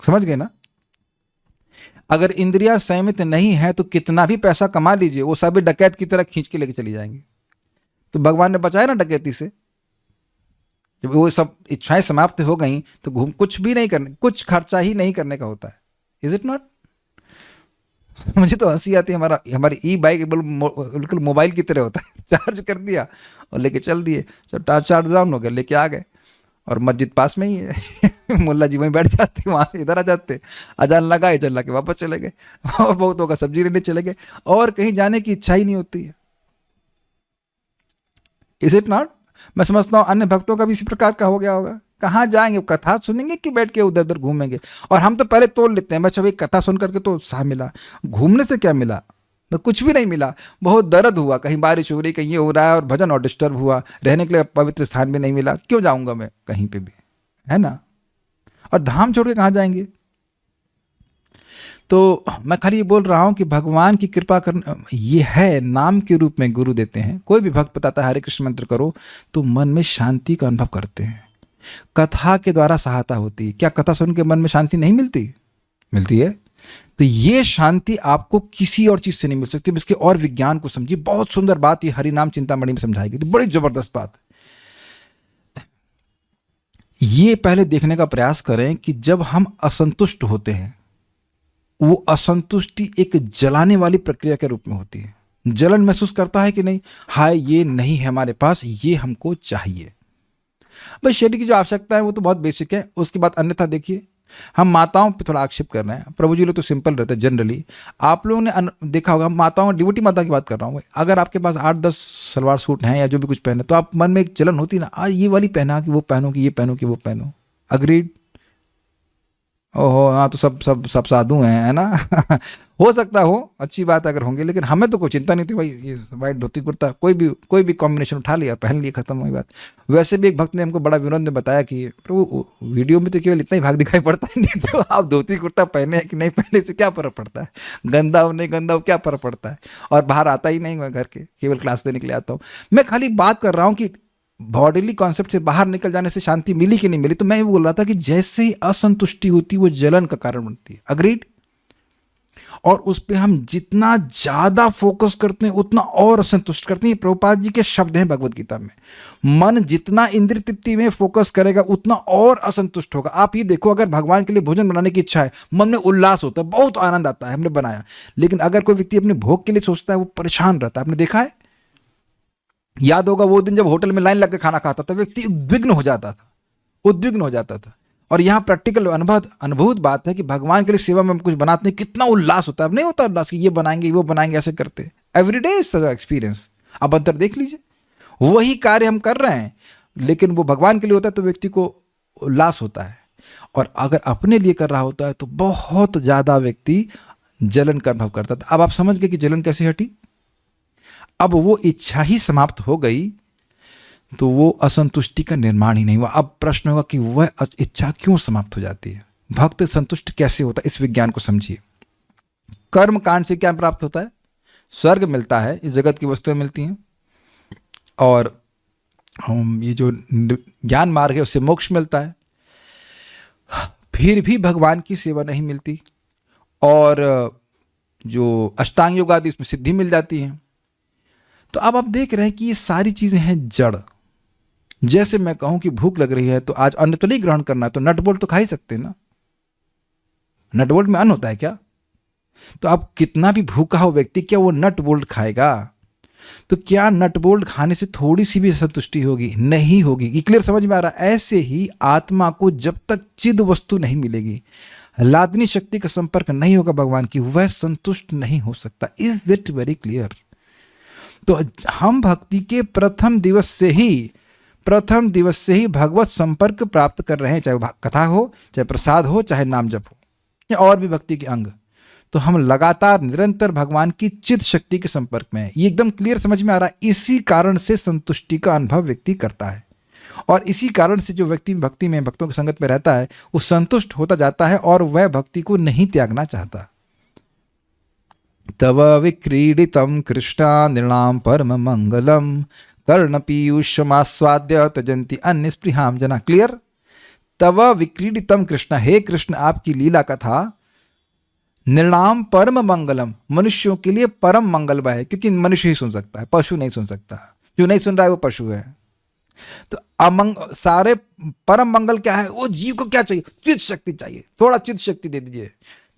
समझ गए ना? अगर इंद्रियां संयमित नहीं है तो कितना भी पैसा कमा लीजिए, वो सभी डकैत की तरह खींच के लेके चली जाएंगे। तो भगवान ने बचाया ना डकैती से। जब वो सब इच्छाएं समाप्त हो गई तो कुछ भी नहीं करने, कुछ खर्चा ही नहीं करने का होता है। Is it not? मुझे तो हंसी आती है। हमारी ई बाइक बिल्कुल मोबाइल की तरह होता है। चार्ज कर दिया और लेके चल दिए, जब चार्ज डाउन हो गया लेके आ गए, और मस्जिद पास में ही है। मुल्ला जी वहीं बैठ जाते, वहाँ से इधर आ जाते, अजान लगाए, अजान के वापस चले गए, और बहुतों का सब्जी लेने चले गए, और कहीं जाने की इच्छा ही नहीं होती है। Is it not? मैं समझता हूँ अन्य भक्तों का भी इसी प्रकार का हो गया होगा। कहाँ जाएंगे, कथा सुनेंगे कि बैठ के उधर उधर घूमेंगे? और हम तो पहले तोड़ लेते हैं, भाई कथा सुन करके तो उत्साह मिला, घूमने से क्या मिला? तो कुछ भी नहीं मिला। बहुत दर्द हुआ, कहीं बारिश हो रही, कहीं ये हो रहा है, और भजन और डिस्टर्ब हुआ, रहने के लिए पवित्र स्थान भी नहीं मिला, क्यों जाऊंगा मैं कहीं पे भी, है ना? और धाम छोड़ के कहाँ जाएंगे? तो मैं खाली ये बोल रहा हूँ कि भगवान की कृपा करना ये है, नाम के रूप में गुरु देते हैं। कोई भी भक्त बताता है हरे कृष्ण मंत्र करो तो मन में शांति का अनुभव करते हैं। कथा के द्वारा सहायता होती है। क्या कथा सुन के मन में शांति नहीं मिलती? मिलती है। तो ये शांति आपको किसी और चीज से नहीं मिल सकती। इसके और विज्ञान को समझिए। बहुत सुंदर बात ये हरिनाम चिंतामणि में समझाई गई थी, बड़ी जबरदस्त बात। ये पहले देखने का प्रयास करें कि जब हम असंतुष्ट होते हैं, वो असंतुष्टि एक जलाने वाली प्रक्रिया के रूप में होती है। जलन महसूस करता है कि नहीं, हाय ये नहीं है हमारे पास, ये हमको चाहिए। भाई शरीर की जो आवश्यकता है वो तो बहुत बेसिक है, उसके बाद अन्यथा देखिए। हम माताओं पे थोड़ा आक्षेप कर रहे हैं, प्रभु जी लोग तो सिंपल रहते हैं जनरली। आप लोगों ने देखा होगा, माताओं, डिवोटी माता की बात कर रहा हूँ, अगर आपके पास 8-10 सलवार सूट हैं या जो भी कुछ पहने, तो आप मन में एक जलन होती है ना, आज ये वाली पहना कि वो पहनो, कि ये पहनो कि वो पहनो। अग्रीड? ओहो हाँ, तो सब साधु हैं, है ना? हो सकता हो, अच्छी बात अगर होंगे, लेकिन हमें तो कोई चिंता नहीं थी भाई, ये वाइट धोती कुर्ता कोई भी कॉम्बिनेशन उठा लिया, पहन लिया, खत्म हुई बात। वैसे भी एक भक्त ने हमको बड़ा विनोद में बताया कि प्रभु वीडियो में तो केवल इतना ही भाग दिखाई पड़ता है, नहीं तो आप धोती कुर्ता पहने हैं कि नहीं पहने से क्या फर्क पड़ता है? गंदा हो नहीं गंदा हो क्या फर्क पड़ता है? और बाहर आता ही नहीं मैं घर के, केवल क्लास देने के लिए आता हूँ। मैं खाली बात कर रहा हूँ कि बॉडीली कॉन्सेप्ट से बाहर निकल जाने से शांति मिली कि नहीं मिली। तो मैं ये बोल रहा था कि जैसे ही असंतुष्टि होती है वो जलन का कारण बनती है। अग्रीड? और उस पर हम जितना ज्यादा फोकस करते हैं उतना और असंतुष्ट करते हैं। प्रभुपाद जी के शब्द हैं भगवत गीता में, मन जितना इंद्रिय तृप्ति में फोकस करेगा उतना और असंतुष्ट होगा। आप ये देखो, अगर भगवान के लिए भोजन बनाने की इच्छा है, मन में उल्लास होता है, बहुत आनंद आता है, हमने बनाया। लेकिन अगर कोई व्यक्ति अपने भोग के लिए सोचता है, वो परेशान रहता है। आपने देखा है? याद होगा वो दिन जब होटल में लाइन लग के खाना खाता था, व्यक्ति उद्विग्न हो जाता था। और यहाँ प्रैक्टिकल अनुभूत बात है कि भगवान के लिए सेवा में हम कुछ बनाते हैं, कितना उल्लास होता है। अब नहीं होता उल्लास कि ये बनाएंगे वो बनाएंगे, ऐसे करते एवरीडे इज सच एक्सपीरियंस। अब अंतर देख लीजिए, वही कार्य हम कर रहे हैं, लेकिन वो भगवान के लिए होता है तो व्यक्ति को उल्लास होता है, और अगर अपने लिए कर रहा होता है तो बहुत ज्यादा व्यक्ति जलन का अनुभव करता था। अब आप समझ गए कि जलन कैसे हटी? अब वो इच्छा ही समाप्त हो गई, तो वो असंतुष्टि का निर्माण ही नहीं हुआ। अब प्रश्न होगा कि वह इच्छा क्यों समाप्त हो जाती है? भक्त संतुष्ट कैसे होता है? इस विज्ञान को समझिए। कर्म कांड से क्या प्राप्त होता है? स्वर्ग मिलता है, इस जगत की वस्तुएं मिलती हैं, और ये जो ज्ञान मार्ग है उससे मोक्ष मिलता है। फिर भी भगवान की सेवा नहीं मिलती, और जो अष्टांग योग आदि उसमें सिद्धि मिल जाती है। तो अब आप देख रहे हैं कि ये सारी चीजें हैं जड़। जैसे मैं कहूं कि भूख लग रही है तो आज अन्न तो नहीं ग्रहण करना है, तो नट बोल्ट तो खा ही सकते हैं ना। नट बोल्ट में अन्न होता है क्या? तो अब कितना भी भूखा हो व्यक्ति, क्या वो नट बोल्ट खाएगा? तो क्या नट बोल्ट खाने से थोड़ी सी भी संतुष्टि होगी? नहीं होगी। ये क्लियर समझ में आ रहा है? ऐसे ही आत्मा को जब तक चिद वस्तु नहीं मिलेगी, लादनी शक्ति का संपर्क नहीं होगा भगवान की, वह संतुष्ट नहीं हो सकता। Is it very clear? तो हम भक्ति के प्रथम दिवस से ही भगवत संपर्क प्राप्त कर रहे हैं, चाहे कथा हो, चाहे प्रसाद हो, चाहे नाम जप हो, या और भी भक्ति के अंग। तो हम लगातार निरंतर भगवान की चित्त शक्ति के संपर्क में हैं। ये एकदम क्लियर समझ में आ रहा है। इसी कारण से संतुष्टि का अनुभव व्यक्ति करता है, और इसी कारण से जो व्यक्ति भक्ति में, भक्तों की संगत में रहता है, वो संतुष्ट होता जाता है और वह भक्ति को नहीं त्यागना चाहता। तव विक्रीडितं कृष्णा नृणां परम मंगलम कर्ण पीयूषमास्वाद्य तजंती अन्य स्पृहाम जना। क्लियर? तव विक्रीडितं कृष्ण, हे कृष्ण आपकी लीला कथा, नृणाम परम मंगलम, मनुष्यों के लिए परम मंगलमय है, क्योंकि मनुष्य ही सुन सकता है, पशु नहीं सुन सकता। जो नहीं सुन रहा है वो पशु है। तो सारे परम मंगल क्या है? वो जीव को क्या चाहिए? चित्त शक्ति चाहिए। थोड़ा चित्त शक्ति दे दीजिए,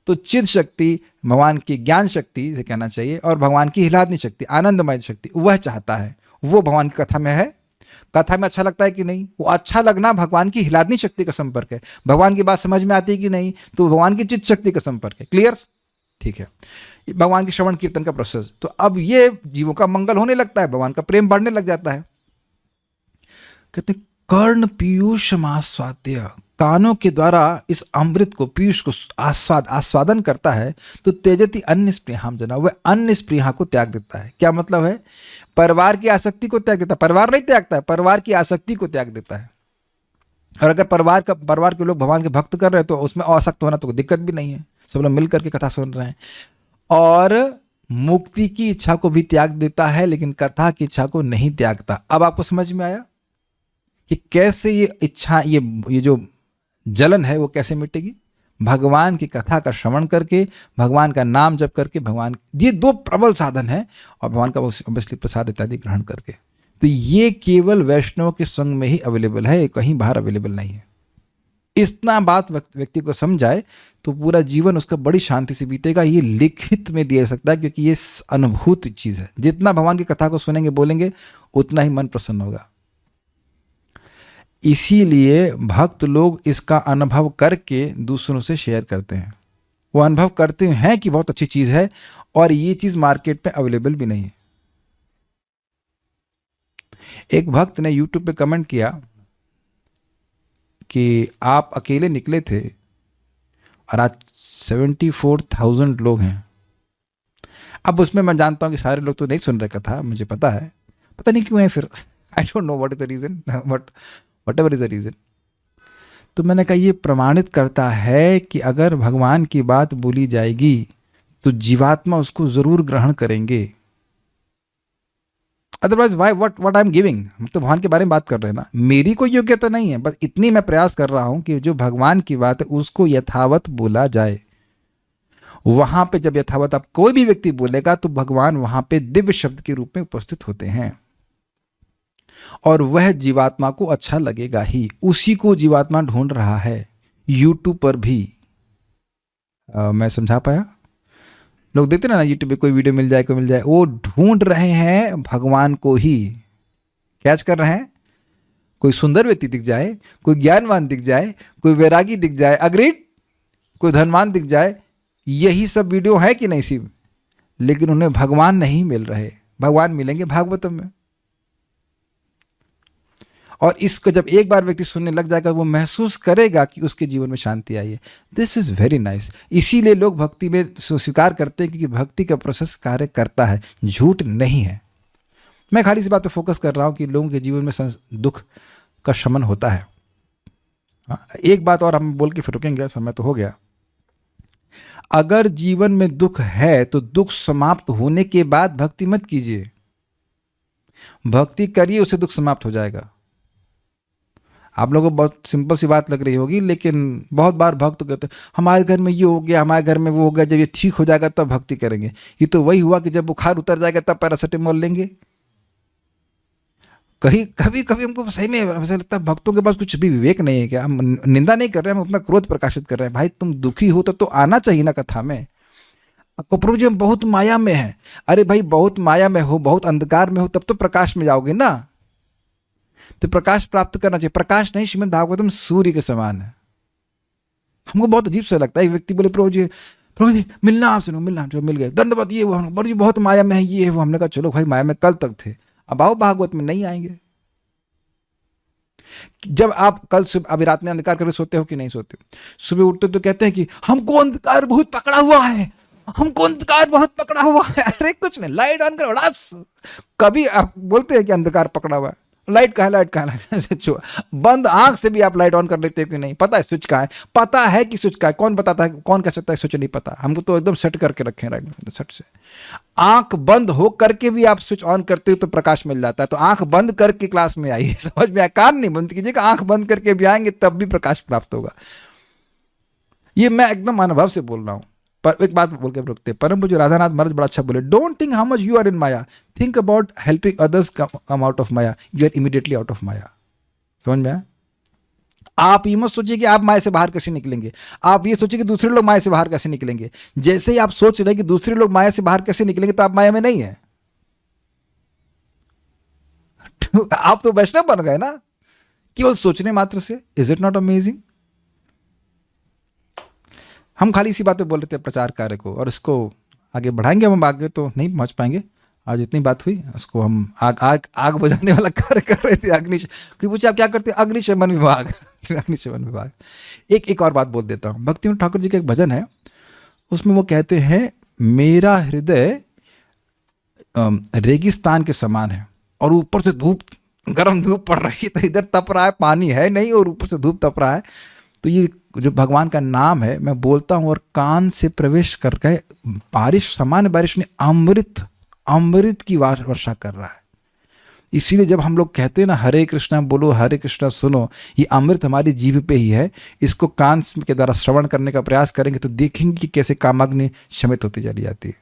तो चिद शक्ति, भगवान की ज्ञान शक्ति से कहना चाहिए, और भगवान की हिलादनी शक्ति, आनंदमय शक्ति, वह चाहता है, वो भगवान की कथा में है। कथा में अच्छा लगता है कि नहीं? वो अच्छा लगना भगवान की हिलादनी शक्ति का संपर्क है। भगवान की बात समझ में आती है कि नहीं, तो भगवान की चित्त शक्ति का संपर्क है। क्लियर? ठीक है, भगवान के श्रवण कीर्तन का प्रोसेस। तो अब ये जीवों का मंगल होने लगता है, भगवान का प्रेम बढ़ने लग जाता है। कहते कर्ण पीयूष आस्वाद्य, कानों के द्वारा इस अमृत को, पीयूष को आस्वादन करता है, तो त्यजति अन्य स्पृहाम जना, वह अन्य स्पृहा को त्याग देता है। क्या मतलब है? परिवार की आसक्ति को त्याग देता है। परिवार नहीं त्यागता है, परिवार की आसक्ति को त्याग देता है। और अगर परिवार के लोग भगवान के भक्त कर रहे हैं तो उसमें आसक्त होना तो कोई दिक्कत भी नहीं है, सब लोग मिल करके कथा सुन रहे हैं। और मुक्ति की इच्छा को भी त्याग देता है, लेकिन कथा की इच्छा को नहीं त्यागता। अब आपको समझ में आया कि कैसे ये इच्छा, ये जो जलन है वो कैसे मिटेगी? भगवान की कथा का श्रवण करके, भगवान का नाम जप करके, भगवान, ये दो प्रबल साधन है, और भगवान का ऑब्वियसली प्रसाद इत्यादि ग्रहण करके। तो ये केवल वैष्णव के संग में ही अवेलेबल है, कहीं बाहर अवेलेबल नहीं है। इतना बात व्यक्ति को समझाए तो पूरा जीवन उसका बड़ी शांति से बीतेगा। ये लिखित में दिया सकता है, क्योंकि ये अनुभूत चीज है। जितना भगवान की कथा को सुनेंगे, बोलेंगे, उतना ही मन प्रसन्न होगा। इसीलिए भक्त लोग इसका अनुभव करके दूसरों से शेयर करते हैं। वो अनुभव करते हैं कि बहुत अच्छी चीज है, और ये चीज मार्केट पे अवेलेबल भी नहीं है। एक भक्त ने YouTube पे कमेंट किया कि आप अकेले निकले थे और आज 74,000 लोग हैं। अब उसमें मैं जानता हूं कि सारे लोग तो नहीं सुन रहे कथा, मुझे पता है, पता नहीं क्यों है फिर। I don't know what is the reason, but whatever is the reason. तो मैंने कहा ये प्रमाणित करता है कि अगर भगवान की बात बोली जाएगी तो जीवात्मा उसको जरूर ग्रहण करेंगे। Otherwise why what I am giving. हम तो भगवान के बारे में बात कर रहे हैं ना, मेरी कोई योग्यता नहीं है, बस इतनी मैं प्रयास कर रहा हूं कि जो भगवान की बात है उसको यथावत बोला जाए। वहां पे जब यथावत आप कोई भी व्यक्ति बोलेगा तो भगवान वहां पे दिव्य शब्द के रूप में उपस्थित होते हैं, और वह जीवात्मा को अच्छा लगेगा ही। उसी को जीवात्मा ढूंढ रहा है। यूट्यूब पर भी मैं समझा पाया? लोग देखते ना यूट्यूब पे कोई वीडियो मिल जाए, वो ढूंढ रहे हैं भगवान को ही, कैच कर रहे हैं। कोई सुंदर व्यक्ति दिख जाए, कोई ज्ञानवान दिख जाए, कोई वैरागी दिख जाए, अग्रीड, कोई धनवान दिख जाए, यही सब वीडियो है कि नहीं सिर्फ, लेकिन उन्हें भगवान नहीं मिल रहे। भगवान मिलेंगे भागवतम में। और इसको जब एक बार व्यक्ति सुनने लग जाएगा, वो महसूस करेगा कि उसके जीवन में शांति आई है। This is very nice. इसीलिए लोग भक्ति में स्वीकार करते हैं, क्योंकि भक्ति का प्रोसेस कार्य करता है, झूठ नहीं है। मैं खाली इस बात पे फोकस कर रहा हूं कि लोगों के जीवन में दुख का शमन होता है। एक बात और हम बोल के फिर रुकेंगे, समय तो हो गया। अगर जीवन में दुख है तो दुख समाप्त होने के बाद भक्ति मत कीजिए। भक्ति करिए, उससे दुख समाप्त हो जाएगा। आप लोगों को बहुत सिंपल सी बात लग रही होगी, लेकिन बहुत बार भक्त कहते हैं हमारे घर में ये हो गया, हमारे घर में वो हो गया, जब ये ठीक हो जाएगा तब भक्ति करेंगे। ये तो वही हुआ कि जब बुखार उतर जाएगा तब पैरासिटामोल लेंगे। कभी कभी हमको सही में ऐसा लगता है भक्तों के पास कुछ भी विवेक नहीं है क्या? हम निंदा नहीं कर रहे हैं, हम अपना क्रोध प्रकाशित कर रहे हैं। भाई तुम दुखी हो तो आना चाहिए ना कथा में। आपको प्रभु जी हम बहुत माया में हैं। अरे भाई बहुत माया में हो, बहुत अंधकार में हो, तब तो प्रकाश में जाओगे ना। तो प्रकाश प्राप्त करना चाहिए। प्रकाश नहीं, श्रीमद् भागवतम सूर्य के समान है। हमको बहुत अजीब सा लगता है, एक व्यक्ति बोले प्रभु जी मिलना आपसे, मिलना, जो मिल गए, दंडवत, ये वो, प्रभु जी बहुत माया में है, ये है वो। हमने कहा चलो भाई माया में कल तक थे, अब आओ भागवत में नहीं आएंगे। जब आप कल सुबह, अभी रात में अंधकार करके सोते हो कि नहीं सोते हो? सुबह उठते तो कहते हैं कि हमको अंधकार बहुत पकड़ा हुआ है, हमको अंधकार बहुत पकड़ा हुआ है। अरे कुछ नहीं, लाइट ऑन करो। कभी आप बोलते हैं कि अंधकार पकड़ा हुआ है? लाइट कहाँ, लाइट कहाँ? बंद आंख से भी आप लाइट ऑन कर लेते हो कि नहीं? पता है स्विच कहाँ है, पता है कि स्विच कहाँ है। कौन बताता है, कौन कह सकता है स्विच नहीं पता? हमको तो एकदम सेट करके रखे हैं राइट में, सेट से। आंख बंद हो करके भी आप स्विच ऑन करते हो तो प्रकाश मिल जाता है। तो आंख बंद करके क्लास में आइए, समझ में आया? कान नहीं बंद कीजिएगा, आंख बंद करके भी आएंगे तब भी प्रकाश प्राप्त होगा। ये मैं एकदम अनुभव से बोल रहा हूं। पर एक बात बोल के रुकते, परम पूज्य राधानाथ महाराज बड़ा अच्छा बोले, don't think how much you are in maya, think about helping others come out of maya, you are immediately out of maya. समझ में आया? आप ये मत सोचिए कि आप माया से बाहर कैसे निकलेंगे, आप ये सोचिए कि दूसरे लोग माया से बाहर कैसे निकलेंगे। जैसे ही आप सोच रहे हैं कि दूसरे लोग माया से बाहर कैसे निकलेंगे, तो आप माया में नहीं है। आप तो वैष्णव बन गए ना, केवल सोचने मात्र से। Is it not amazing? हम खाली इसी बात पे बोल रहे थे प्रचार कार्य को, और इसको आगे बढ़ाएंगे। हम आगे तो नहीं पहुंच पाएंगे, आज इतनी बात हुई, उसको हम आग बुझाने वाला कार्य कर रहे थे। कोई पूछे आप क्या करते हैं? अग्निशमन विभाग। अग्निशमन विभाग। एक और बात बोल देता हूँ। भक्तिविनोद ठाकुर जी का एक भजन है, उसमें वो कहते हैं, मेरा हृदय रेगिस्तान के समान है, और ऊपर से धूप, गर्म धूप पड़ रही है, तो इधर तप रहा है, पानी है नहीं, और ऊपर से धूप तप रहा है। तो ये जो भगवान का नाम है, मैं बोलता हूँ और कान से प्रवेश करके बारिश, सामान्य बारिश ने अमृत की वर्षा कर रहा है। इसीलिए जब हम लोग कहते हैं ना, हरे कृष्णा बोलो, हरे कृष्णा सुनो, ये अमृत हमारी जीभ पे ही है। इसको कान के द्वारा श्रवण करने का प्रयास करेंगे तो देखेंगे कि कैसे कामाग्नि शमित होती चली जाती है।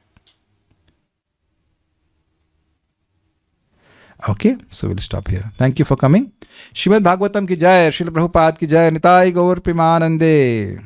Okay, so will stop here. Thank you for coming. Shrimad Bhagavatam की जय, श्रील प्रभुपाद की जय, निताई गौर प्रेमानंदे।